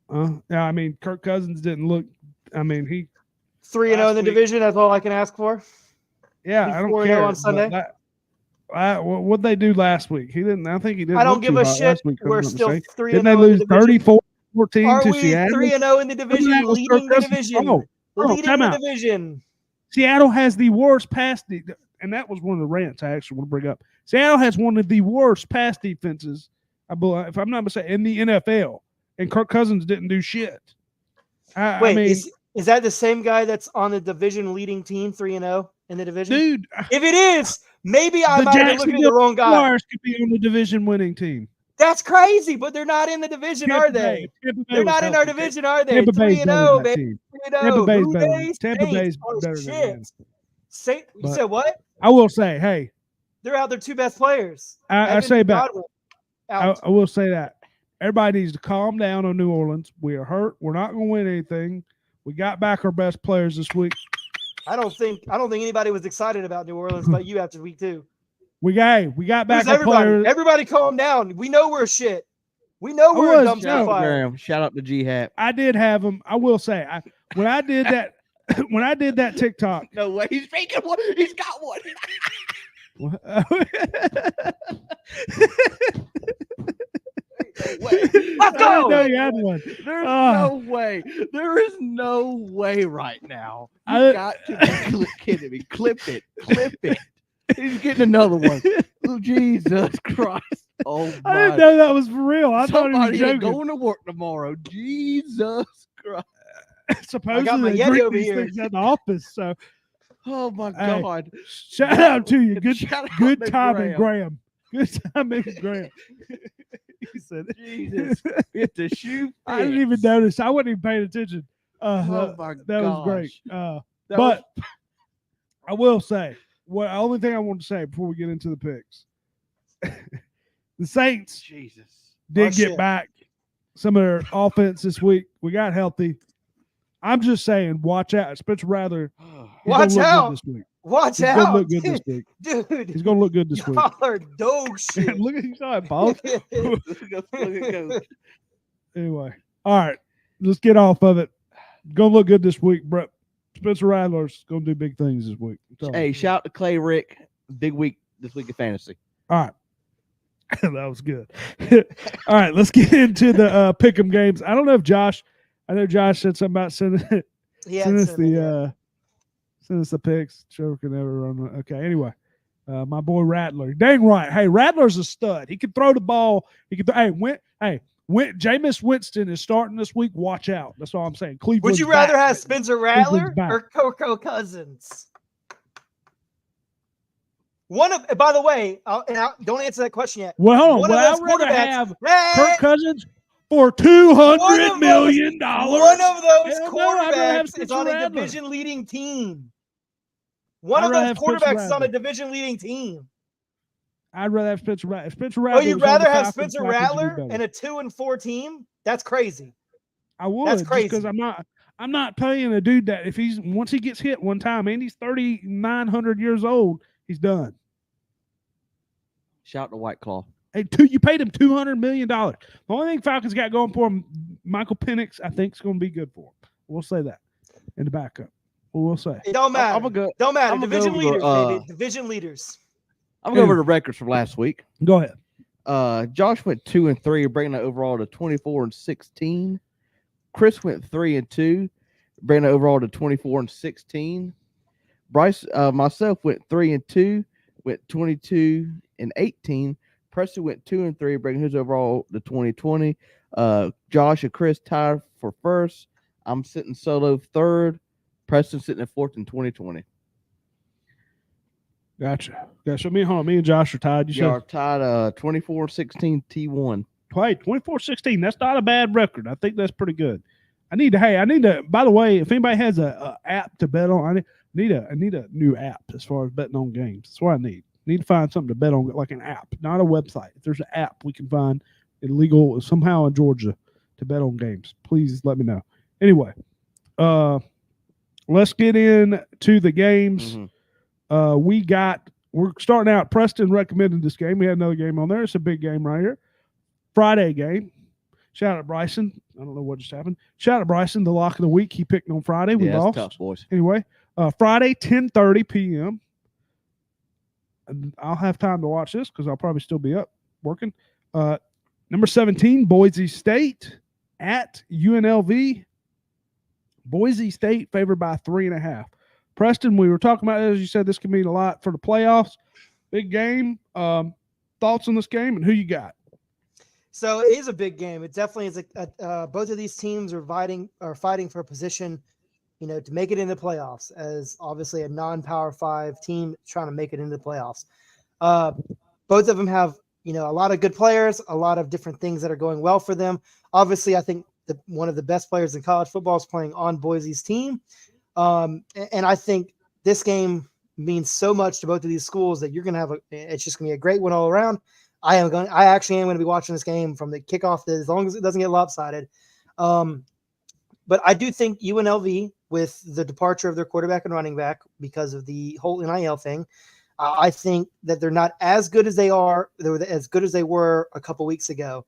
up. Yeah, I mean, Kirk Cousins didn't look, he 3-0 in the division. That's all I can ask for. Yeah, I don't care. On Sunday. What'd they do last week? He didn't. I think he didn't. I don't give a shit. We're still 3-0. Didn't they lose 34-14 to Seattle? 3-0 in the division, leading the division. Leading the division. Seattle has the worst pass defense, and that was one of the rants I actually want to bring up. Seattle has one of the worst pass defenses, I believe, if I'm not mistaken, in the NFL, and Kirk Cousins didn't do shit. Is that the same guy that's on the division leading team, 3-0 in the division? Dude, if it is, maybe I might have looked at the wrong guy. Jacksonville could be on the division winning team. That's crazy, but they're not in the division, are they? They're not in our division, are they? 3-0, baby. 3-0. Tampa Bay's better than them. You said what? I will say, hey, they're out their 2 best players. I will say that everybody needs to calm down on New Orleans. We are hurt. We're not going to win anything. We got back our best players this week. I don't think anybody was excited about New Orleans, but you after week 2. We got back our players. Everybody calm down. We know we're shit. We know I we're a was, dumpster no. fire. Graham, shout out to G Hat. I did have him. I will say, when I did that, when I did that TikTok. No way, he's making one. He's got one. Let's I didn't go. know you had one. There's no way. There is no way right now. You got to be kidding me. Clip it. Clip it. He's getting another one. Oh, Jesus Christ. Oh, my. I didn't know that was for real. I thought Somebody he was ain't joking. going to work tomorrow. Jesus Christ. Supposedly they Yeti drink over these here. things at the office. So Oh, my Hey, God. shout out to you. Good, Shout out good to timing, Graham. Graham. Good timing, Graham. He said it. Jesus. If the shoe I didn't fits. even notice. I wasn't even paying attention. Oh, my that was great. gosh. That But was- I will say, the only thing I want to say before we get into the picks, the Saints Jesus. did Oh, get shit. back some of their offense this week. We got healthy. I'm just saying, watch out. Spencer Rattler, he's Watch gonna look out. good this week. Watch He's gonna out, look good this week. dude. He's gonna look good this week. Y'all are dog shit. Look at you saw it, Paul. Look at go. Anyway, all right, let's get off of it. Gonna look good this week, Brett. Spencer Rattler's gonna do big things this week. I'm telling Hey, you. shout out to Clay Rick. Big week this week of fantasy. All right. That was good. All right, let's get into the pick'em games. I don't know if Josh. I know Josh said something about sending send us the picks. Trevor can never run. Okay, anyway, my boy Rattler. Dang right. Hey, Rattler's a stud. He can throw the ball. He can. Jameis Winston is starting this week. Watch out. That's all I'm saying. Cleveland. Would you rather have Spencer Rattler back. or Coco Cousins? By the way, don't answer that question yet. Well, hold on. One Would of I those rather quarterbacks- have Hey, Kirk Cousins for One $200 of million? one of those Hell no, I'd rather have quarterbacks is Spencer on a Rattler. division-leading team. One I'd of rather those have Spencer quarterbacks is on a Rattler. division-leading team. I'd rather have Spencer Rattler. Spencer Rattler. Oh, you'd was on the rather have Falcons. Spencer Falcons would be Rattler better. and a 2-4 team? That's crazy. I would. That's crazy. Because I'm not paying a dude that if once he gets hit one time and he's 3,900 years old, he's done. Shout out to White Claw. Hey, you paid him $200 million. The only thing Falcons got going for him, Michael Penix, I think is going to be good for him. We'll say that in the backup. We'll say. It don't matter. I'm gonna go. Don't matter. I'm gonna Division go leaders, over, baby. Division leaders. I'm going to go over the records from last week. Go ahead. Josh went 2-3, bringing the overall to 24-16. Chris went 3-2, bringing the overall to 24-16. Bryce, myself went 3-2, went 22-18. Preston went 2-3, bringing his overall to 2020. Josh and Chris tied for first. I'm sitting solo third. Preston sitting at fourth in 2020. Gotcha. Me and Josh are tied. You are tied 24-16 T1. Hey, 24-16. That's not a bad record. I think that's pretty good. I need to. By the way, if anybody has a app to bet on, I need a new app as far as betting on games. That's what I need. Need to find something to bet on, like an app, not a website. If there's an app we can find illegal somehow in Georgia to bet on games, please let me know. Anyway, let's get into the games. Mm-hmm. We're starting out. Preston recommended this game. We had another game on there. It's a big game right here. Friday game. Shout out Bryson. I don't know what just happened. Shout out Bryson, the lock of the week. He picked on Friday. We Yeah, lost. that's tough, boys. Anyway, Friday, 10:30 p.m. I'll have time to watch this because I'll probably still be up working. Number 17, Boise State at UNLV. Boise State favored by 3.5. Preston, we were talking about, as you said, this could mean a lot for the playoffs. Big game. Thoughts on this game and who you got? So it is a big game. It definitely is. Both of these teams are fighting for a position, to make it into the playoffs. As obviously a non-Power 5 team trying to make it into the playoffs. Both of them have a lot of good players, a lot of different things that are going well for them. Obviously, I think one of the best players in college football is playing on Boise's team, and I think this game means so much to both of these schools that you're going to have it's just going to be a great one all around. I actually am going to be watching this game from the kickoff as long as it doesn't get lopsided. But I do think UNLV, with the departure of their quarterback and running back because of the whole NIL thing, I think that they're not as good as they are. They were as good as they were a couple weeks ago.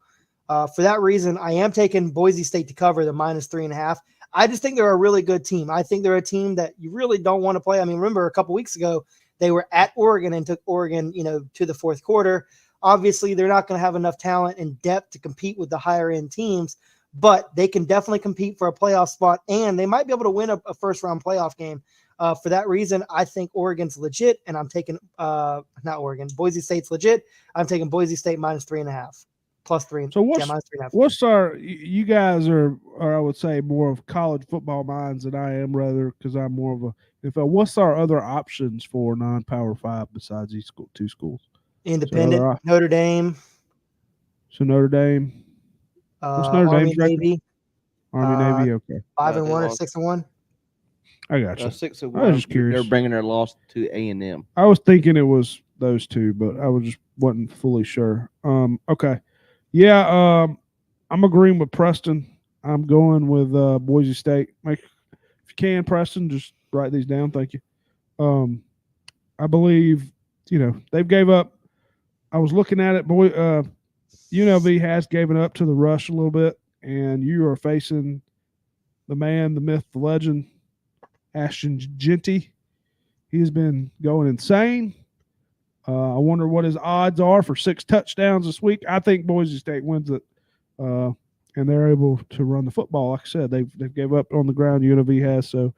For that reason, I am taking Boise State to cover the -3.5. I just think they're a really good team. I think they're a team that you really don't want to play. I mean, remember a couple weeks ago, they were at Oregon and took Oregon, to the fourth quarter. Obviously, they're not going to have enough talent and depth to compete with the higher end teams, but they can definitely compete for a playoff spot, and they might be able to win a first round playoff game. For that reason, I think Oregon's legit, and I'm taking not Oregon. Boise State's legit. I'm taking Boise State -3.5, +3. So -3.5. what's our? You guys are I would say more of college football minds than I am, rather, because I'm more of a. What's our other options for non-Power 5 besides these two schools? Independent, So Notre Dame. So Notre Dame. What's Notre Army, Dame's record? Navy. Army, Navy. Okay, 5-1 or 6-1. I got you. 6-1. I was just curious. They're bringing their loss to A&M. I was thinking it was those two, but I wasn't fully sure. Okay, yeah. I'm agreeing with Preston. I'm going with Boise State. If you can, Preston, just write these down. Thank you. I believe they've gave up. I was looking at it. UNLV has given up to the rush a little bit, and you are facing the man, the myth, the legend, Ashton Genty. He's been going insane. I wonder what his odds are for 6 touchdowns this week. I think Boise State wins it, and they're able to run the football. Like I said, they've gave up on the ground. UNLV has, so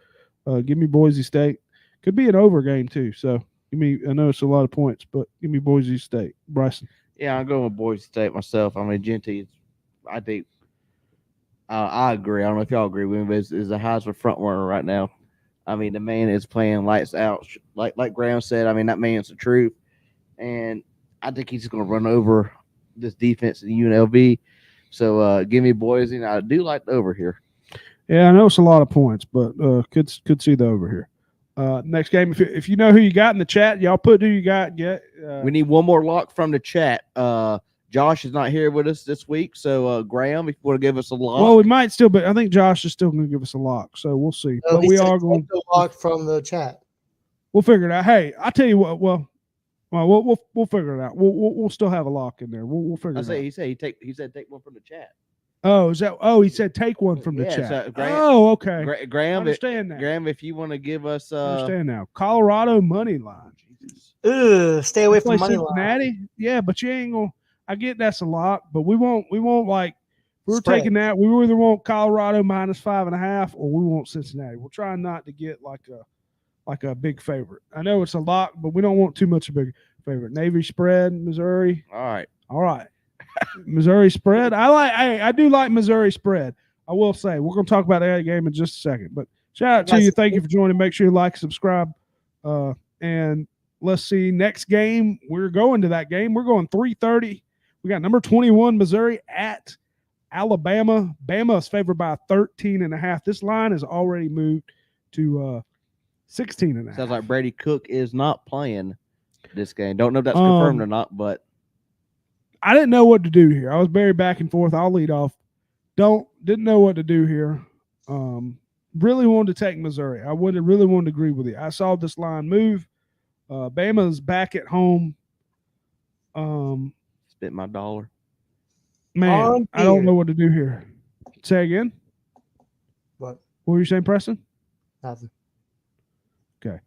give me Boise State. Could be an over game too. So give me. I know it's a lot of points, but give me Boise State. Bryson. Yeah, I'm going with Boise State myself. I mean, Genty, I think I agree. I don't know if y'all agree with me, but is a Heisman front runner right now. I mean, the man is playing lights out. Like Graham said, I mean, that man's the truth. And I think he's going to run over this defense in UNLV. So give me Boise. And I do like the over here. Yeah, I know it's a lot of points, but could see the over here. Next game, if you know who you got in the chat, y'all put who you got. We need one more lock from the chat. Josh is not here with us this week, so Graham, if you want to give us a lock. Well, we might still, but I think Josh is still going to give us a lock, so we'll see. But we are going to lock from the chat. We'll figure it out. Hey, I tell you what. Well, we'll figure it out. We'll still have a lock in there. We'll figure it out. He said take one from the chat. Oh, is that? Oh, he said take one from the chat. So Graham, okay. Graham, I understand that. Graham, if you want to give us, I understand now. Colorado money line. Jesus. Stay away from money Cincinnati. line. Yeah, but you ain't gonna. I get that's a lot, but we won't like. We're Spread. taking that. We either want Colorado -5.5, or we want Cincinnati. We're trying not to get like a big favorite. I know it's a lot, but we don't want too much of a big favorite. Navy spread, Missouri. All right. Missouri spread. I do like Missouri spread. I will say we're going to talk about that game in just a second. But shout out to you. Thank you for joining. Make sure you like, subscribe, and let's see. Next game, we're going to that game. We're going 3:30. We got number 21 Missouri at Alabama. Bama is favored by 13.5. This line has already moved to 16.5. Sounds like Brady Cook is not playing this game. Don't know if that's confirmed or not, but I didn't know what to do here. I was very back and forth. I'll lead off. Didn't know what to do here. Really wanted to take Missouri. I really wanted to agree with you. I saw this line move. Bama's back at home. spent my dollar. Man, I don't know what to do here. Say again. What were you saying, Preston? Nothing. Okay.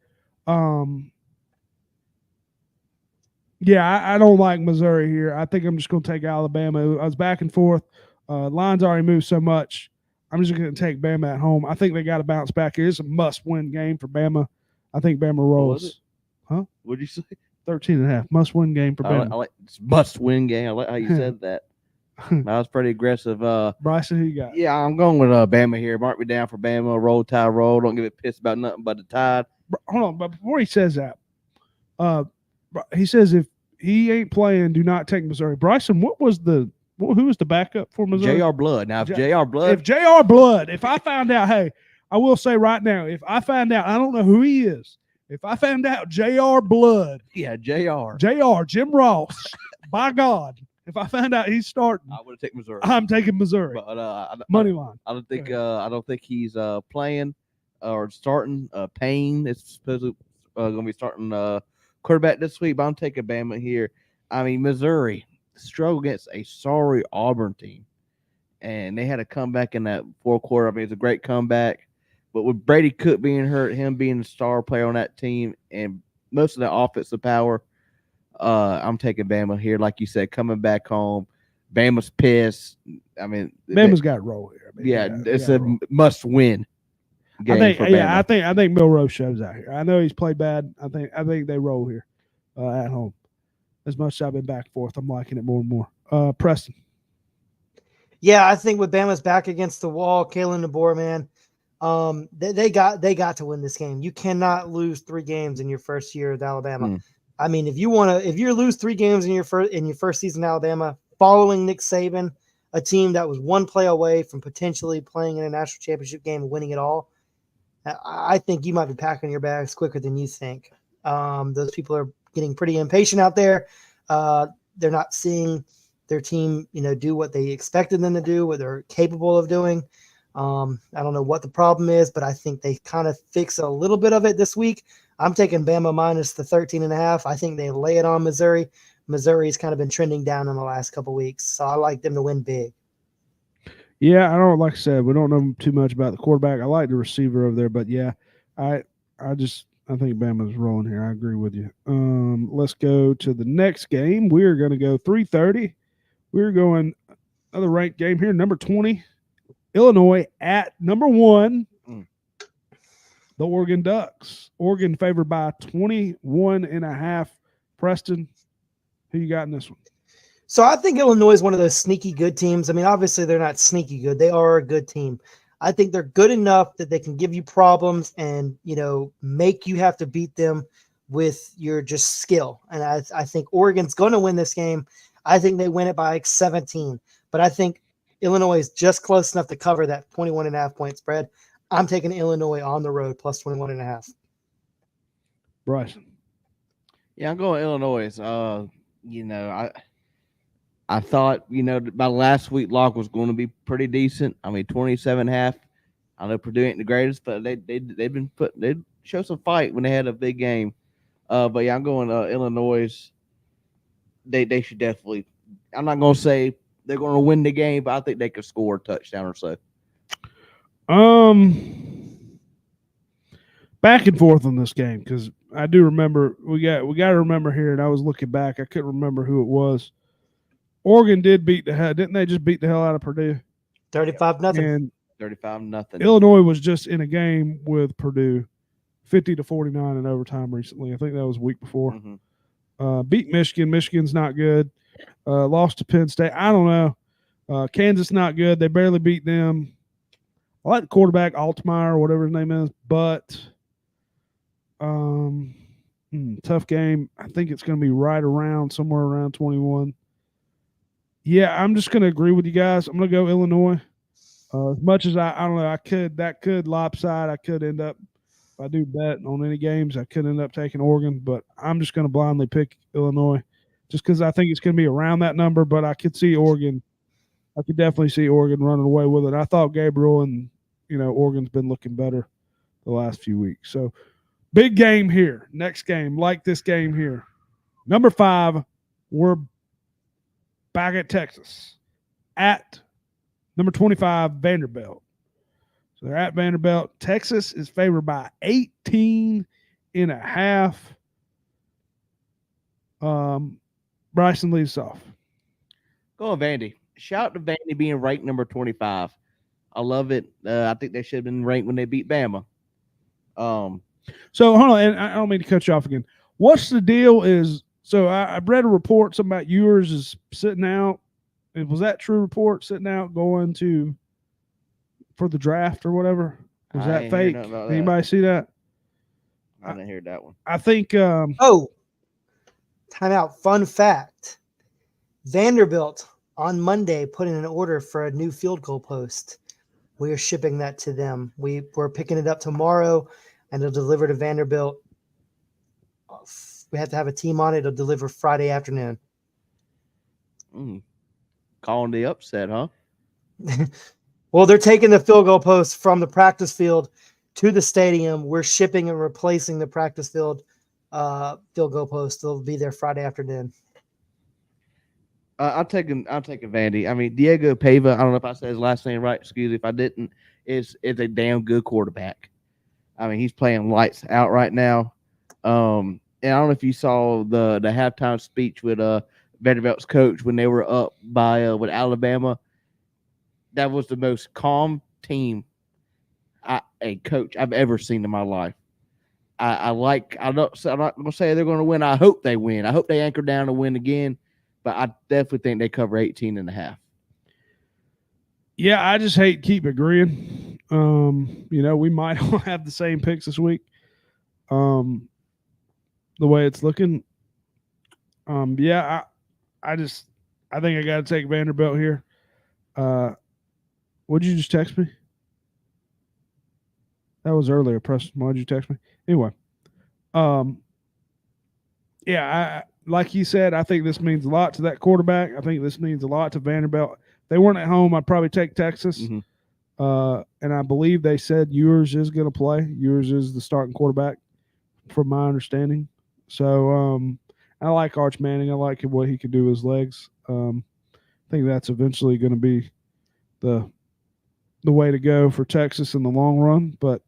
Yeah, I don't like Missouri here. I think I'm just going to take Alabama. I was back and forth. Lines already moved so much. I'm just going to take Bama at home. I think they got to bounce back here. It's a must-win game for Bama. I think Bama rolls. Huh? What did you say? 13.5. Must-win game for Bama. I like must-win game. I like how you said that. That was pretty aggressive. Bryson, who you got? Yeah, I'm going with Bama here. Mark me down for Bama. Roll, Tide, roll. Don't give it pissed about nothing but the Tide. Hold on, but before he says that, he says if he ain't playing, do not take Missouri. Bryson, who was the backup for Missouri? J.R. Blood. Now, if J.R. Blood. If J.R. Blood, if I found out, hey, I will say right now, if I found out, I don't know who he is. If I found out J.R. Blood. Yeah, J.R. J.R. Jim Ross. By God. If I found out he's starting, I would have taken Missouri. I'm taking Missouri. But, money line. I don't think he's playing or starting. Payne is supposedly going to be starting quarterback this week, but I'm taking Bama here. I mean, Missouri. struggle against a sorry Auburn team, and they had a comeback in that fourth quarter. I mean, it's a great comeback, but with Brady Cook being hurt, him being the star player on that team, and most of the offensive power, I'm taking Bama here. Like you said, coming back home, Bama's pissed. I mean, Bama's got to roll here. I mean, yeah, they it's gotta a roll. must-win game for Bama. I think Milrose shows out here. I know he's played bad. I think they roll here at home. As much as I've been back and forth, I'm liking it more and more. Preston. Yeah, I think with Bama's back against the wall, Kalen DeBoer, man, they got to win this game. You cannot lose 3 games in your first year at Alabama. I mean, if you lose 3 games in your first season in Alabama, following Nick Saban, a team that was 1 play away from potentially playing in a national championship game and winning it all, I think you might be packing your bags quicker than you think. Those people are getting pretty impatient out there. They're not seeing their team, do what they expected them to do, what they're capable of doing. I don't know what the problem is, but I think they kind of fix a little bit of it this week. I'm taking Bama minus the 13.5. I think they lay it on Missouri. Missouri's kind of been trending down in the last couple weeks, so I like them to win big. Yeah, like I said, we don't know too much about the quarterback. I like the receiver over there, but yeah, I think Bama's rolling here. I agree with you. Let's go to the next game. We're going to go 3:30. We're going another ranked game here, number 20, Illinois at number 1, the Oregon Ducks. Oregon favored by 21.5. Preston, who you got in this one? So I think Illinois is one of those sneaky good teams. I mean, obviously they're not sneaky good. They are a good team. I think they're good enough that they can give you problems and, make you have to beat them with your just skill. And I think Oregon's going to win this game. I think they win it by 17. But I think Illinois is just close enough to cover that 21.5 point spread. I'm taking Illinois on the road plus 21.5. Bryson. Yeah, I'm going Illinois. I thought, my last week lock was going to be pretty decent. I mean, 27.5. I know Purdue ain't the greatest, but they show some fight when they had a big game. But yeah, I'm going Illinois. They should definitely. I'm not going to say they're going to win the game, but I think they could score a touchdown or so. Back and forth on this game because I do remember we got to remember here, and I was looking back. I couldn't remember who it was. Oregon did beat the hell. Didn't they just beat the hell out of Purdue? 35-0. And 35-0. Illinois was just in a game with Purdue, 50-49 in overtime recently. I think that was a week before. Beat Michigan. Michigan's not good. Lost to Penn State. I don't know. Kansas not good. They barely beat them. I like the quarterback, Altmaier, or whatever his name is, but tough game. I think it's going to be somewhere around 21. Yeah, I'm just going to agree with you guys. I'm going to go Illinois. As much as I don't know, that could lopside. I could end up, if I do bet on any games, I could end up taking Oregon, but I'm just going to blindly pick Illinois just because I think it's going to be around that number, but I could see Oregon. I could definitely see Oregon running away with it. I thought Gabriel and, Oregon's been looking better the last few weeks. So big game here. Next game, like this game here. Number 5, we're back at Texas at number 25, Vanderbilt. So they're at Vanderbilt. Texas is favored by 18.5. Bryson leads off. Go on, Vandy. Shout out to Vandy being ranked number 25. I love it. I think they should have been ranked when they beat Bama. So hold on, and I don't mean to cut you off again. What's the deal is, so I read a report, something about yours is sitting out. And was that true report, sitting out going for the draft or whatever? Was that fake? Anybody see that? I didn't hear that one. I think Timeout. Fun fact. Vanderbilt on Monday put in an order for a new field goal post. We are shipping that to them. We're picking it up tomorrow, and it'll deliver to Vanderbilt. We have to have a team on it. It'll deliver Friday afternoon. Calling the upset, huh? Well, they're taking the field goal post from the practice field to the stadium. We're shipping and replacing the practice field field goal post. They'll be there Friday afternoon. I'm taking Vandy. I mean, Diego Pava. I don't know if I said his last name right. Excuse me if I didn't. Is a damn good quarterback. I mean, he's playing lights out right now. And I don't know if you saw the halftime speech with Vanderbilt's coach when they were up by with Alabama. That was the most calm team a coach I've ever seen in my life. I'm not gonna say they're gonna win. I hope they win. I hope they anchor down and win again. But I definitely think they cover 18.5. Yeah, I just hate keep agreeing. We might all have the same picks this week. The way it's looking. I think I got to take Vanderbilt here. What'd you just text me? That was earlier, Preston. Why'd you text me? Anyway, like you said, I think this means a lot to that quarterback. I think this means a lot to Vanderbilt. If they weren't at home, I'd probably take Texas. Mm-hmm. And I believe they said Ewers is going to play. Ewers is the starting quarterback, from my understanding. So I like Arch Manning. I like what he can do with his legs. I think that's eventually going to be the way to go for Texas in the long run. But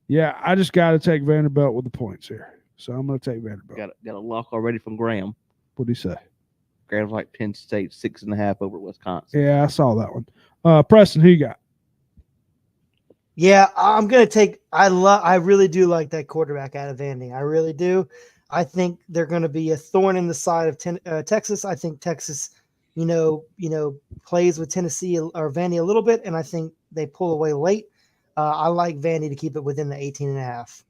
yeah, I just got to take Vanderbilt with the points here. So I'm going to take Vanderbilt. Got a lock already from Graham. What did he say? Graham's like Penn State 6.5 over Wisconsin. Yeah, I saw that one. Preston, who you got? Yeah, I'm going to take – I really do like that quarterback out of Vandy. I really do. I think they're going to be a thorn in the side of Texas. I think Texas, plays with Tennessee or Vandy a little bit, and I think they pull away late. I like Vandy to keep it within the 18.5.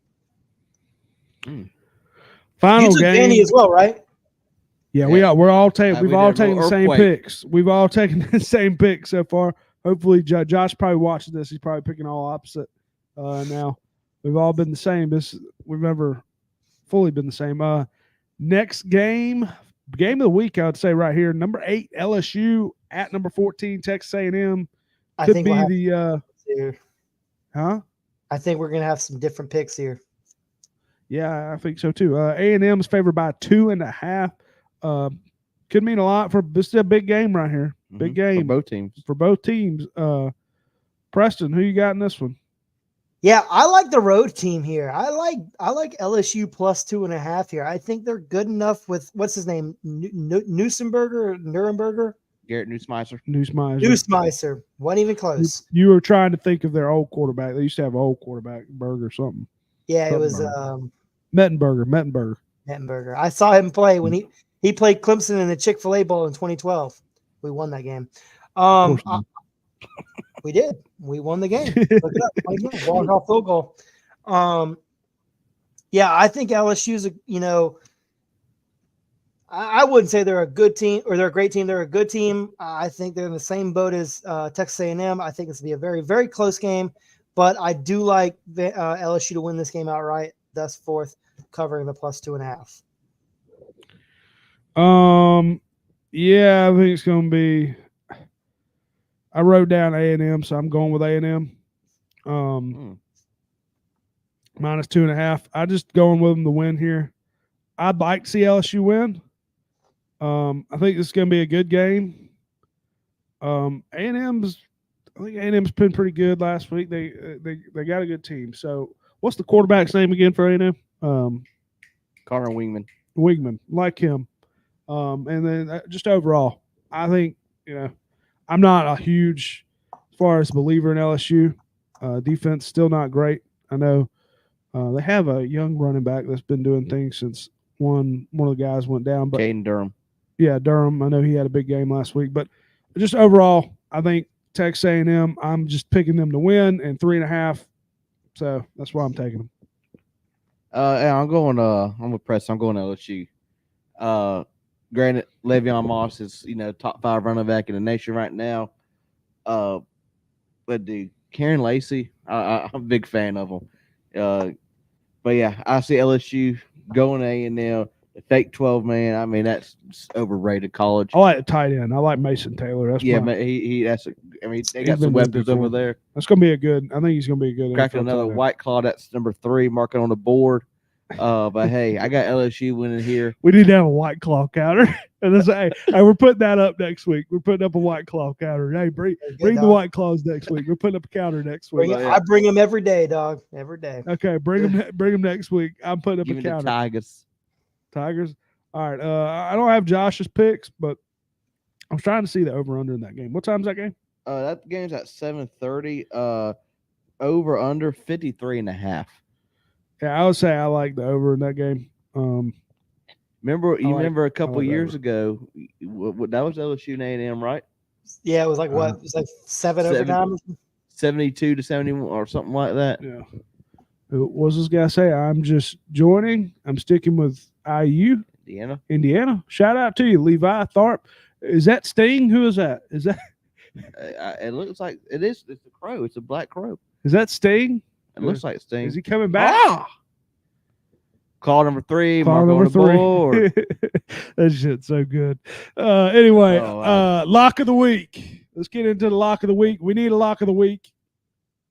Final you took game. Vandy as well, right? Yeah, we've all taken the same earthquake. picks. We've all taken the same picks so far. Hopefully, Josh probably watching this. He's probably picking all opposite now. We've all been the same. We've never fully been the same. Next game of the week, I would say right here, number 8 LSU at number 14 Texas A&M. I think we'll have Huh? I think we're going to have some different picks here. Yeah, I think so too. A&M is favored by 2.5. Could mean a lot for this is a big game right here. Big game for both teams. Preston, who you got in this one? Yeah, I like the road team here. I like LSU plus 2.5 here. I think they're good enough with what's his name, Nuremberger. Garrett Nussmeister. Nussmeister. Wasn't even close. You were trying to think of their old quarterback. They used to have an old quarterback, Berg or something. Yeah, it was Mettenberger. I saw him play when he played Clemson in the Chick-fil-A Bowl in 2012. We won that game. We did. We won the game. Look it up. Walk-off field goal. Yeah, I think LSU's I wouldn't say they're a good team or they're a great team. They're a good team. I think they're in the same boat as Texas A&M. I think it's going to be a very, very close game, but I do like LSU to win this game outright, thus fourth, covering the plus 2.5. Yeah, I think it's going to be – I wrote down A&M, so I'm going with A&M. Minus 2.5. I just going with them to win here. I'd like to see LSU win. I think this is going to be a good game. I think A&M's been pretty good last week. They got a good team. So, what's the quarterback's name again for A&M? Connor Wingman. Like him. And then just overall, I think I'm not a huge, as far as believer in LSU. Defense still not great. I know they have a young running back that's been doing things since one of the guys went down. But Caden Durham. Yeah, Durham. I know he had a big game last week. But just overall, I think Texas A&M, I'm just picking them to win and 3.5. So that's why I'm taking them. I'm going. I'm with Preston. I'm going LSU. Granted, Le'Veon Moss is top 5 running back in the nation right now. But dude, Karen Lacey, I'm a big fan of him. But yeah, I see LSU going A&M. The fake 12 man. I mean, that's overrated college. I like the tight end. I like Mason Taylor. That's but they got some weapons over there. That's gonna be I think he's gonna be a good. Cracking another White Claw. That's number 3. Marking on the board. But hey, I got LSU winning here. We need to have a White Claw counter. And this, hey, we're putting that up next week. We're putting up a White Claw counter. Hey, bring the White Claws next week. We're putting up a counter next week. I bring them every day, dog. Every day. Okay, bring them next week. I'm putting up Give a me the counter. Tigers. All right. I don't have Josh's picks, but I'm trying to see the over under in that game. What time's that game? That game's at 7:30. Over under 53.5. Yeah, I would say I like the over in that game. Remember a couple like years over. ago, that was LSU and A&M, right? Yeah, it was like what? It was like 7 overtime. 72 to 71 or something like that. Yeah. What was this guy say? I'm just joining. I'm sticking with IU. Indiana. Shout out to you, Levi Tharp. Is that Sting? Who is that? Is that? It looks like it is. It's a crow. It's a black crow. Is that Sting? It looks like Sting. Is he coming back? Call number 3. Call Mark number on the 3. board. That shit's so good. Anyway, wow. lock of the week. Let's get into the lock of the week. We need a lock of the week.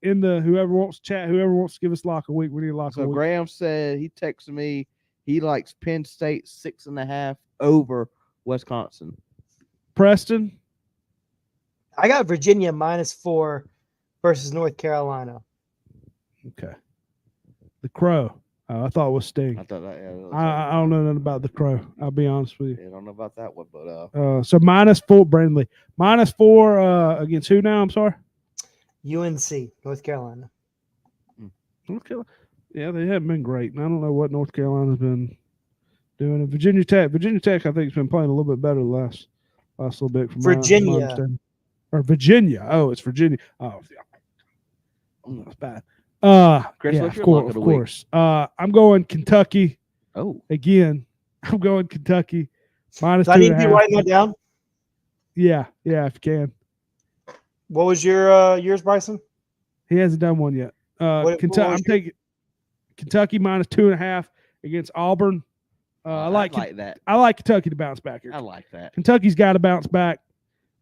In the whoever wants to chat, whoever wants to give us lock of the week, we need a lock of the week. Graham said he texted me. He likes Penn State 6.5 over Wisconsin. Preston, I got Virginia -4 versus North Carolina. Okay. The Crow. I thought it was Sting. I thought that. Yeah, I don't know nothing about the Crow. I'll be honest with you. I don't know about that one, but so -4, Brindley. -4 against who now? I'm sorry. UNC, North Carolina. North Carolina. Yeah, they haven't been great. And I don't know what North Carolina's been doing. And Virginia Tech, I think, has been playing a little bit better the last little bit. From Virginia. my understanding. Or Virginia. Oh, it's Virginia. Oh, yeah. That's bad. Chris, yeah, what's your of lock of the week? course. I'm going Kentucky. Oh, Again, I'm going Kentucky. -2.5. Do I need to be writing that down? Yeah, if you can. What was yours, Bryson? He hasn't done one yet. What Kentucky. was I'm taking Kentucky -2.5 against Auburn. I like that. I like Kentucky to bounce back here. I like that. Kentucky's got to bounce back.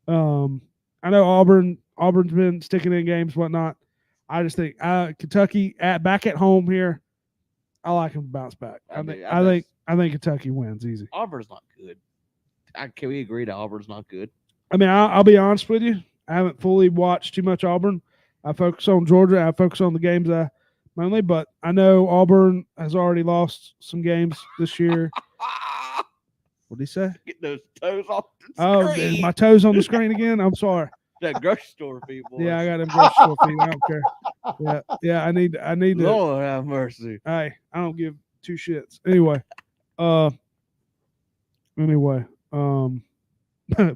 I know Auburn's been sticking in games, whatnot. I just think Kentucky back at home here. I like them to bounce back. I think Kentucky wins easy. Auburn's not good. Can we agree that Auburn's not good? I mean, I'll be honest with you. I haven't fully watched too much Auburn. I focus on Georgia. I focus on the games mainly, but I know Auburn has already lost some games this year. What did he say? Get those toes off the screen. Oh, my toes on the screen again? I'm sorry. That grocery store people. Yeah, I got them grocery store feet. I don't care. Yeah. I need to. Lord have mercy. Hey, I don't give two shits. Anyway,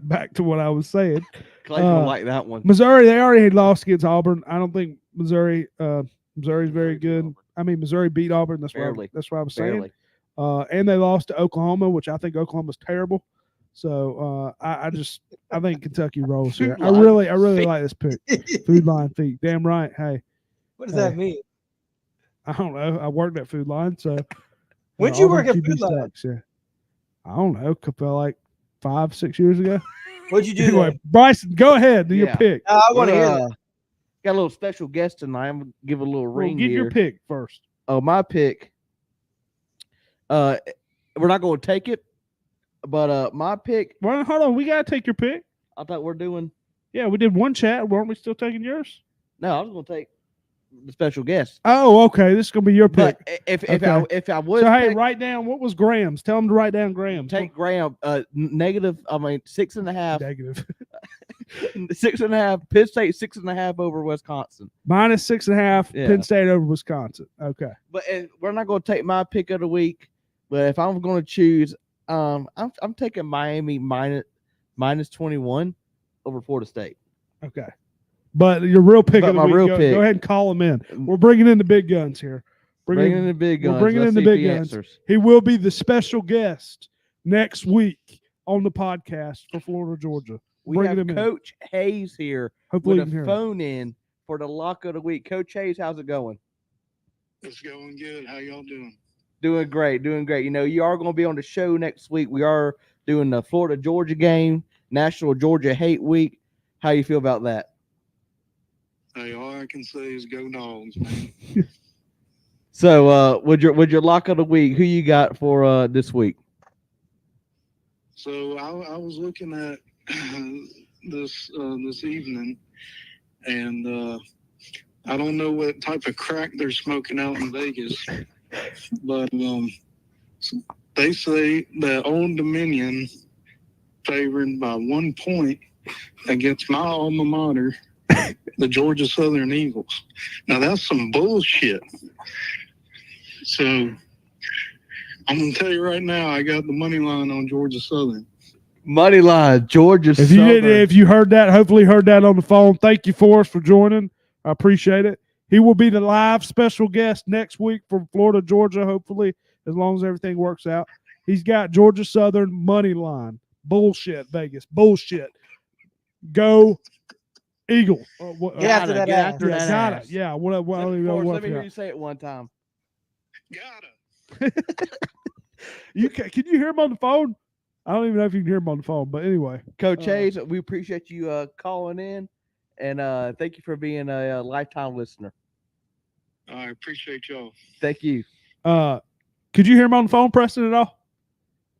back to what I was saying. Clayton will like that one. Missouri, they already had lost against Auburn. I don't think Missouri's very good. I mean, Missouri beat Auburn. That's what I was saying. And they lost to Oklahoma, which I think Oklahoma's terrible. So I think Kentucky rolls here. I really like this pick. Food Line feet. Damn right. Hey. What does that mean? I don't know. I worked at Food Line, so when'd you work at Food Line? Yeah. I don't know. Like 5-6 years ago. What'd you do? Anyway, Bryson, go ahead. Do your pick. I want to hear that. Got a little special guest tonight. I'm gonna give a little ring Give here. your pick first. Oh, my pick. We're not going to take it, but my pick. Well, hold on. We gotta take your pick. I thought we're doing. Yeah, we did one chat. Weren't we still taking yours? No, I was going to take the special guest. Oh, okay. This is gonna be your pick. But if I was, so hey, write down what was Graham's. Tell him to write down Graham's. Take Graham. Negative. I mean 6.5. Negative. 6.5. Penn State 6.5 over Wisconsin. -6.5. Yeah. Penn State over Wisconsin. Okay. But we're not going to take my pick of the week. But if I'm going to choose, I'm taking Miami -21 over Florida State. Okay. But your real pick of the week. Go ahead and call him in. We're bringing in the big guns here. Bringing in the big guns. We're bringing in the big guns. He will be the special guest next week on the podcast for Florida, Georgia. We have Coach Hayes here. Hopefully with a phone in for the lock of the week. Coach Hayes, how's it going? It's going good. How y'all doing? Doing great. You know, you are going to be on the show next week. We are doing the Florida-Georgia game, National Georgia Hate Week. How you feel about that? Hey, all I can say is go Dogs, man. So, with your lock of the week, who you got for this week? So I was looking at this evening, and I don't know what type of crack they're smoking out in Vegas, but they say that Old Dominion favored by 1 point against my alma mater, the Georgia Southern Eagles. Now that's some bullshit. So I'm gonna tell you right now, I got the money line on Georgia Southern. Money line, Georgia If you Southern. if you heard that, hopefully heard that on the phone. Thank you, Forrest, for joining. I appreciate it. He will be the live special guest next week from Florida, Georgia, hopefully, as long as everything works out. He's got Georgia Southern money line. Bullshit, Vegas. Bullshit. Go Eagle. Get after that ass. that Got ass. it. Yeah. What, I don't even know Forrest, what let me I hear forgot. you say it one time. Gotta. Can you hear him on the phone? I don't even know if you can hear him on the phone, but anyway. Coach Hayes, we appreciate you calling in, and thank you for being a lifetime listener. I appreciate y'all. Thank you. Could you hear him on the phone, Preston, at all?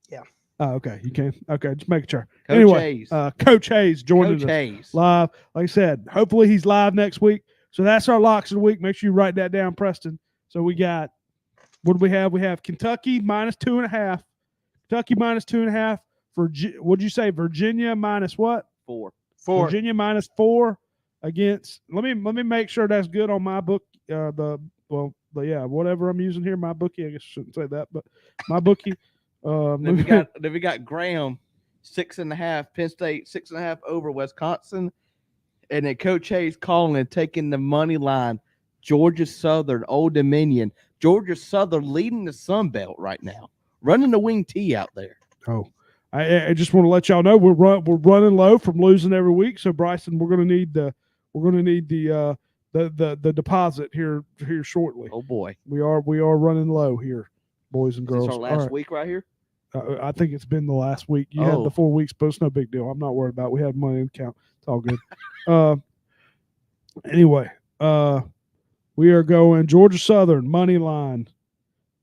Yeah. Oh, okay. You can. Okay, just making sure. Coach Anyway, Hayes. Coach Hayes joining Coach us Hayes. live. Like I said, hopefully he's live next week. So that's our locks of the week. Make sure you write that down, Preston. So we got, what do we have? We have Kentucky -2.5. Kentucky -2.5. What did you say? Virginia minus what? 4. Virginia -4 against. Let me make sure that's good on my book. Whatever I'm using here, my bookie. I guess I shouldn't say that, but my bookie. Then we got Graham 6.5. Penn State 6.5 over Wisconsin, and then Coach Hayes calling and taking the money line. Georgia Southern, Old Dominion. Georgia Southern leading the Sun Belt right now, running the wing T out there. Oh, I just want to let y'all know we're running low from losing every week. So Bryson, we're gonna need the deposit here shortly. Oh boy, we are running low here, boys and girls. Is this our last right. week right here? I think it's been the last week. You had the 4 weeks, but it's no big deal. I'm not worried about it. We had money in account. It's all good. Anyway, we are going Georgia Southern money line.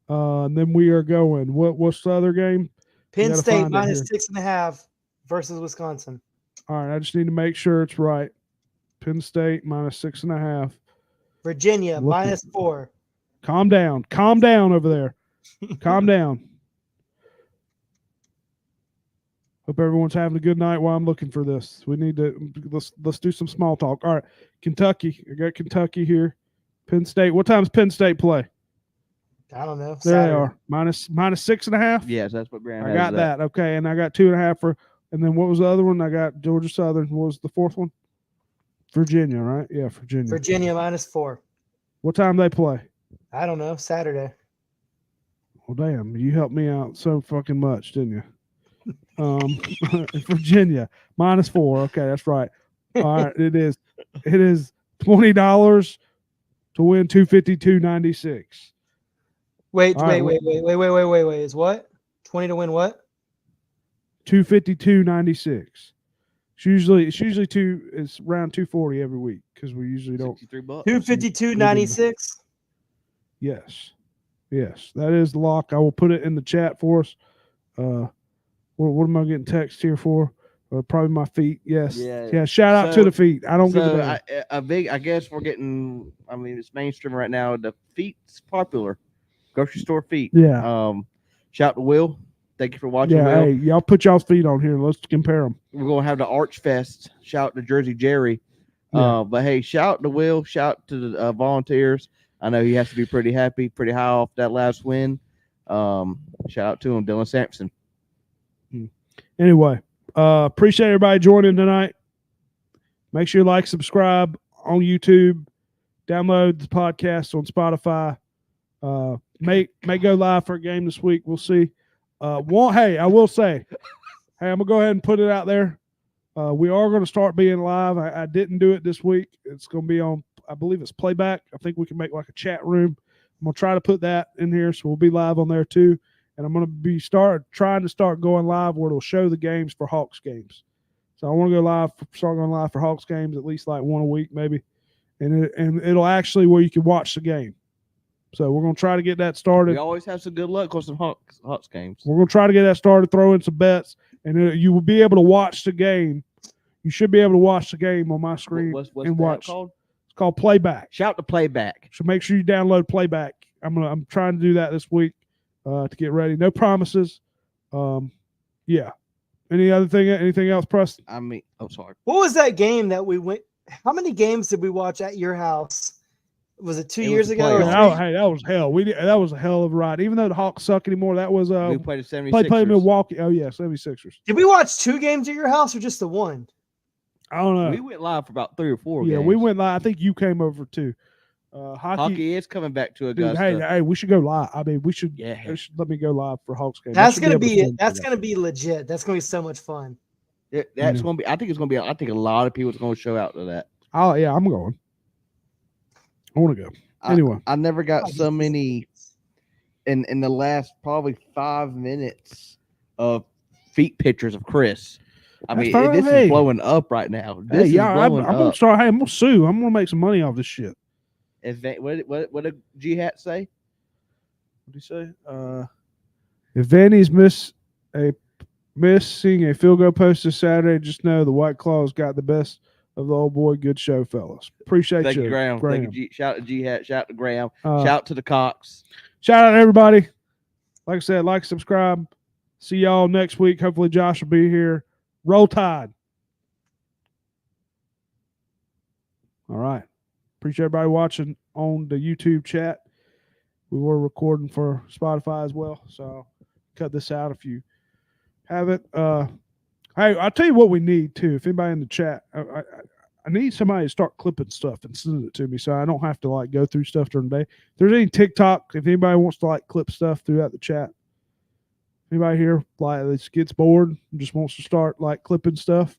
And then we are going what's the other game? Penn State -6.5 versus Wisconsin. All right, I just need to make sure it's right. Penn State -6.5. Virginia -4. Calm down over there. Calm down. Hope everyone's having a good night while I'm looking for this. We need to let's do some small talk. All right, Kentucky. I got Kentucky here. Penn State. What time's Penn State play? I don't know. There they are. -6.5. Yes, that's what Graham. I got that. Okay, and I got 2.5 for. And then what was the other one? I got Georgia Southern. What was the fourth one? Virginia, right? Yeah, Virginia. Virginia -4. What time they play? I don't know. Saturday. Well, damn, you helped me out so fucking much, didn't you? Virginia -4. Okay, that's right. All right, it is $20 to win $252.96. Wait. Is what? 20 to win what? $252.96. It's usually two. It's around $240 every week because we usually don't. $63. $252.96. Yes, that is the lock. I will put it in the chat for us. What am I getting text here for? Probably my feet. Yes. Yeah. Shout out to the feet. I don't give a damn. I guess we're getting. I mean, it's mainstream right now. The feet's popular. Grocery store feet. Yeah. Shout to Will. Thank you for watching. Yeah. Will. Hey, y'all put y'all's feet on here. Let's compare them. We're gonna have the Arch Fest. Shout to Jersey Jerry. Yeah. But hey, shout to Will. Shout to the volunteers. I know he has to be pretty happy, pretty high off that last win. Shout out to him, Dylan Sampson. Anyway, appreciate everybody joining tonight. Make sure you like, subscribe on YouTube, download the podcast on Spotify. May go live for a game this week. We'll see. Hey, I will say, hey, I'm gonna go ahead and put it out there. We are going to start being live. I didn't do it this week. It's going to be on, I believe it's playback. I think we can make like a chat room. I'm going to try to put that in here, so we'll be live on there too. And I'm going to be trying to start going live where it'll show the games for Hawks games. So I want to start going live for Hawks games at least like one a week maybe. And it'll actually where you can watch the game. So we're gonna try to get that started. We always have some good luck on some Hawks games. We're gonna try to get that started. Throw in some bets, and you will be able to watch the game. You should be able to watch the game on my screen What's and that watch. called? It's called Playback. Shout to Playback. So make sure you download Playback. I'm trying to do that this week to get ready. No promises. Yeah. Anything else, Preston? Sorry. What was that game that we went? How many games did we watch at your house? Was it 2 years ago? or playoffs. three? Hey, that was hell. That was a hell of a ride. Even though the Hawks suck anymore, that was We played the 76ers. played Milwaukee. Oh yeah, 76ers. Did we watch 2 games at your house or just the one? I don't know. We went live for about 3 or 4 Yeah, games. we went live. I think you came over too. Hockey is coming back to Dude, Augusta. hey, we should go live. I mean, we should. Yeah. They should let me go live for Hawks game. That's gonna be legit. That's gonna be so much fun. That's going to be. I think it's going to be. I think a lot of people are going to show out to that. Oh yeah, I'm going. I want to go. Anyway, I never got so many in the last probably 5 minutes of feet pictures of Chris. I That's mean, fine. this Hey. is blowing up right now. hey, This is yeah, I'm blowing gonna up. start. Hey, I'm gonna sue. I'm gonna make some money off this shit. What did G Hat say? What did he say? If Vanny's missing a field goal post this Saturday, just know the White Claws got the best of the old boy. Good show, fellas. Appreciate Thank you, you, Graham. Thank you, shout to G Hat. Shout to Graham. Shout to the Cox. Shout out to everybody. Like I said, like, subscribe. See y'all next week. Hopefully Josh will be here. Roll Tide. All right. Appreciate everybody watching on the YouTube chat. We were recording for Spotify as well, so I'll cut this out if you haven't. Hey, I'll tell you what we need too. If anybody in the chat, I need somebody to start clipping stuff and sending it to me, so I don't have to go through stuff during the day. If there's any TikTok, if anybody wants to clip stuff throughout the chat, anybody here that gets bored and just wants to start clipping stuff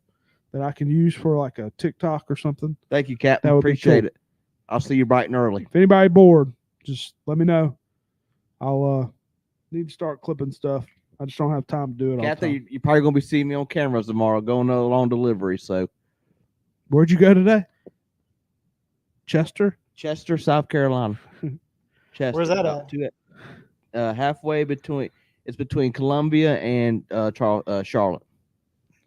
that I can use for a TikTok or something. Thank you, Captain. That would be Appreciate cool. it. I'll see you bright and early. If anybody bored, just let me know. I'll need to start clipping stuff. I just don't have time to do it all the Captain, time. you're probably going to be seeing me on cameras tomorrow going on a long delivery. So, Where'd you go today? Chester, South Carolina. Chester. Where's that about halfway between. It's between Columbia and Charlotte.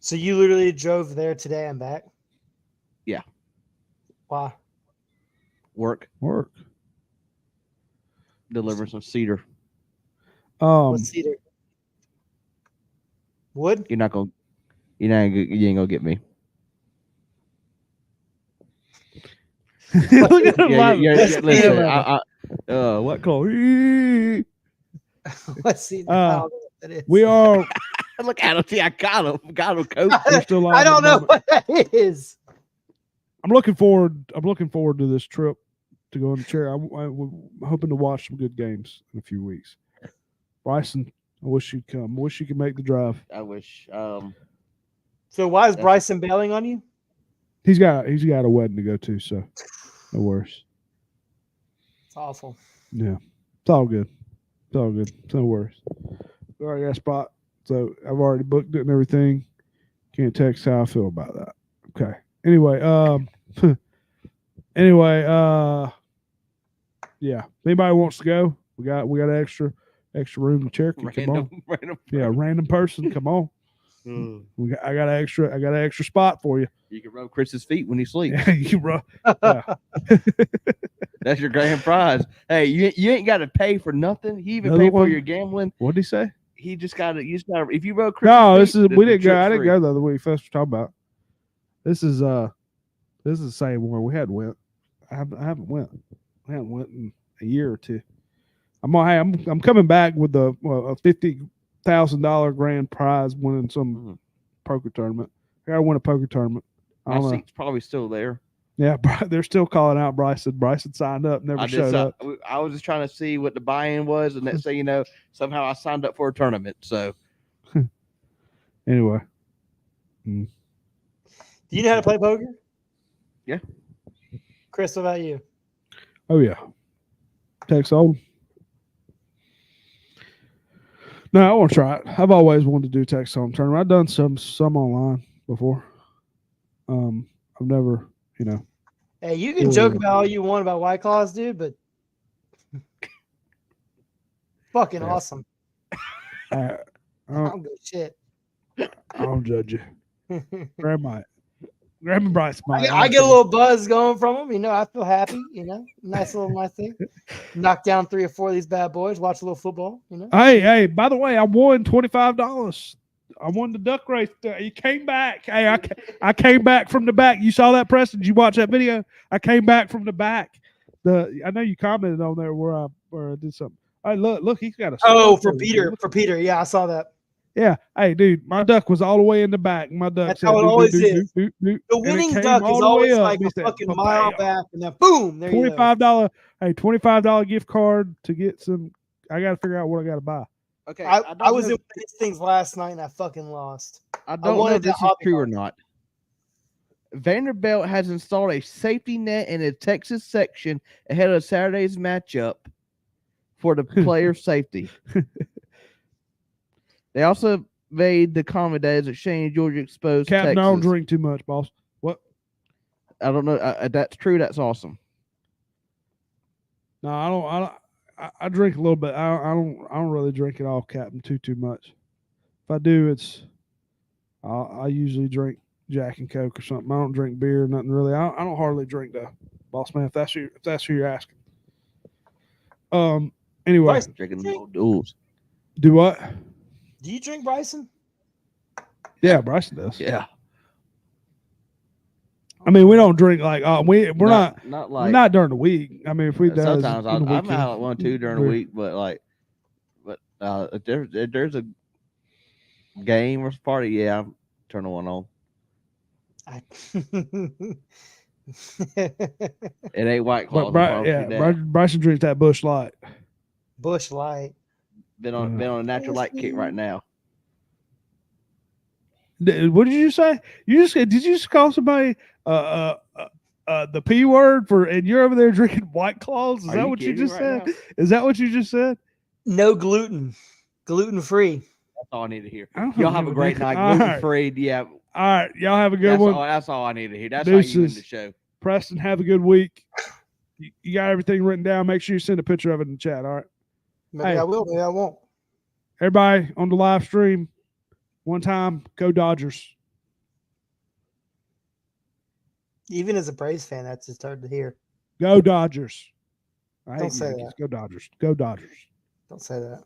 So you literally drove there today and back? Yeah. Why? Work. Delivering some cedar. What cedar? Wood? You ain't gonna get me. Look at him Listen, what call? What cedar? I don't know what that is. We are. Look at him. See, I got him. Coach. We're still live I at don't the know moment. what that is. I'm looking forward to this trip to go on the chair. I'm hoping to watch some good games in a few weeks. Bryson, I wish you'd come. I wish you could make the drive. I wish. So why is Bryson bailing on you? He's got a wedding to go to, so no worries. It's awful. Yeah, it's all good. It's no worries. We already got a spot, so I've already booked it and everything. Can't text how I feel about that. Okay. Anyway, yeah. If anybody wants to go, we got extra room in Cherokee. Come on. Random person. Come on. I got an extra spot for you. You can rub Chris's feet when he sleeps. Yeah, you bro. Yeah. That's your grand prize. Hey, you ain't got to pay for nothing. He even Another paid for one? your gambling. What'd he say? He just got to. You just got to. If you rub Chris's No, feet, we didn't go. I didn't free. go the other week. That's what we're talking about. This is the same one we had went. I haven't went in a year or two. I'm coming back with a $50,000 grand prize winning some poker tournament. I gotta win a poker tournament. I My don't know. seat's probably still there. Yeah, they're still calling out Bryson. Bryson signed up, never showed up. I was just trying to see what the buy-in was, and next thing you know, somehow I signed up for a tournament. So Anyway. Do you know how to play poker? Yeah. Chris, what about you? Oh yeah. Text old. No, I want to try it. I've always wanted to do text home tournament. I've done some online before. I've never, Hey, you can joke about all you want about White Claws, dude, but Fucking Yeah. awesome. I I don't, don't give a shit. I don't judge you. Grab me Bryce. I get a little buzz going from them. You know, I feel happy. You know, nice thing. Knock down 3 or 4 of these bad boys. Watch a little football. You know. Hey, by the way, I won $25. I won the duck race. You came back. Hey, I came back from the back. You saw that, Preston? Did you watch that video? I came back from the back. I know you commented on there where I did something. Hey, look, he's got a. Oh, for Peter. Yeah, I saw that. Yeah. Hey, dude, my duck was all the way in the back. My duck That's said, how it always is. The winning duck is always like a fucking mile back, and then boom, there you go. $25. Hey, $25 gift card to get some. I got to figure out what I got to buy. Okay, I was in these things last night and I fucking lost. I don't know if this is true or not. Vanderbilt has installed a safety net in the Texas section ahead of Saturday's matchup for the player safety. They also made the comment that as Exchange Georgia exposed Captain, Texas. I don't drink too much, boss. What? I don't know. That's true. That's awesome. No, I don't. I drink a little bit. I don't really drink it all, Captain, too much. If I do, I usually drink Jack and Coke or something. I don't drink beer, nothing really. I don't hardly drink though, boss man. If that's who you're asking. Anyway, Bryson, Drinking the old duels. do what? do you drink, Bryson? Yeah, Bryson does. Yeah. I mean, we don't drink like we're not like we're not during the week. I mean, if we do, sometimes I'm out 1 2 during the week, but if there's a game or party, yeah, I'm turning one on. It ain't White Claws. Bryson drinks that Bush Light. Bush Light. Been on a natural light kick right now. What did you say? Did you just call somebody the P word and you're over there drinking White Claws? Is that what you just said? Is that what you just said? No gluten. Gluten free. That's all I need to hear. Y'all have a great night. Gluten free. Yeah. All right. Y'all have a good one. That's all I need to hear. That's how you end the show. Preston, have a good week. You got everything written down. Make sure you send a picture of it in the chat. All right. Maybe I will. Maybe I won't. Everybody on the live stream, one time, go Dodgers. Even as a Braves fan, that's just hard to hear. Go Dodgers. Don't say that. Go Dodgers. Go Dodgers. Don't say that.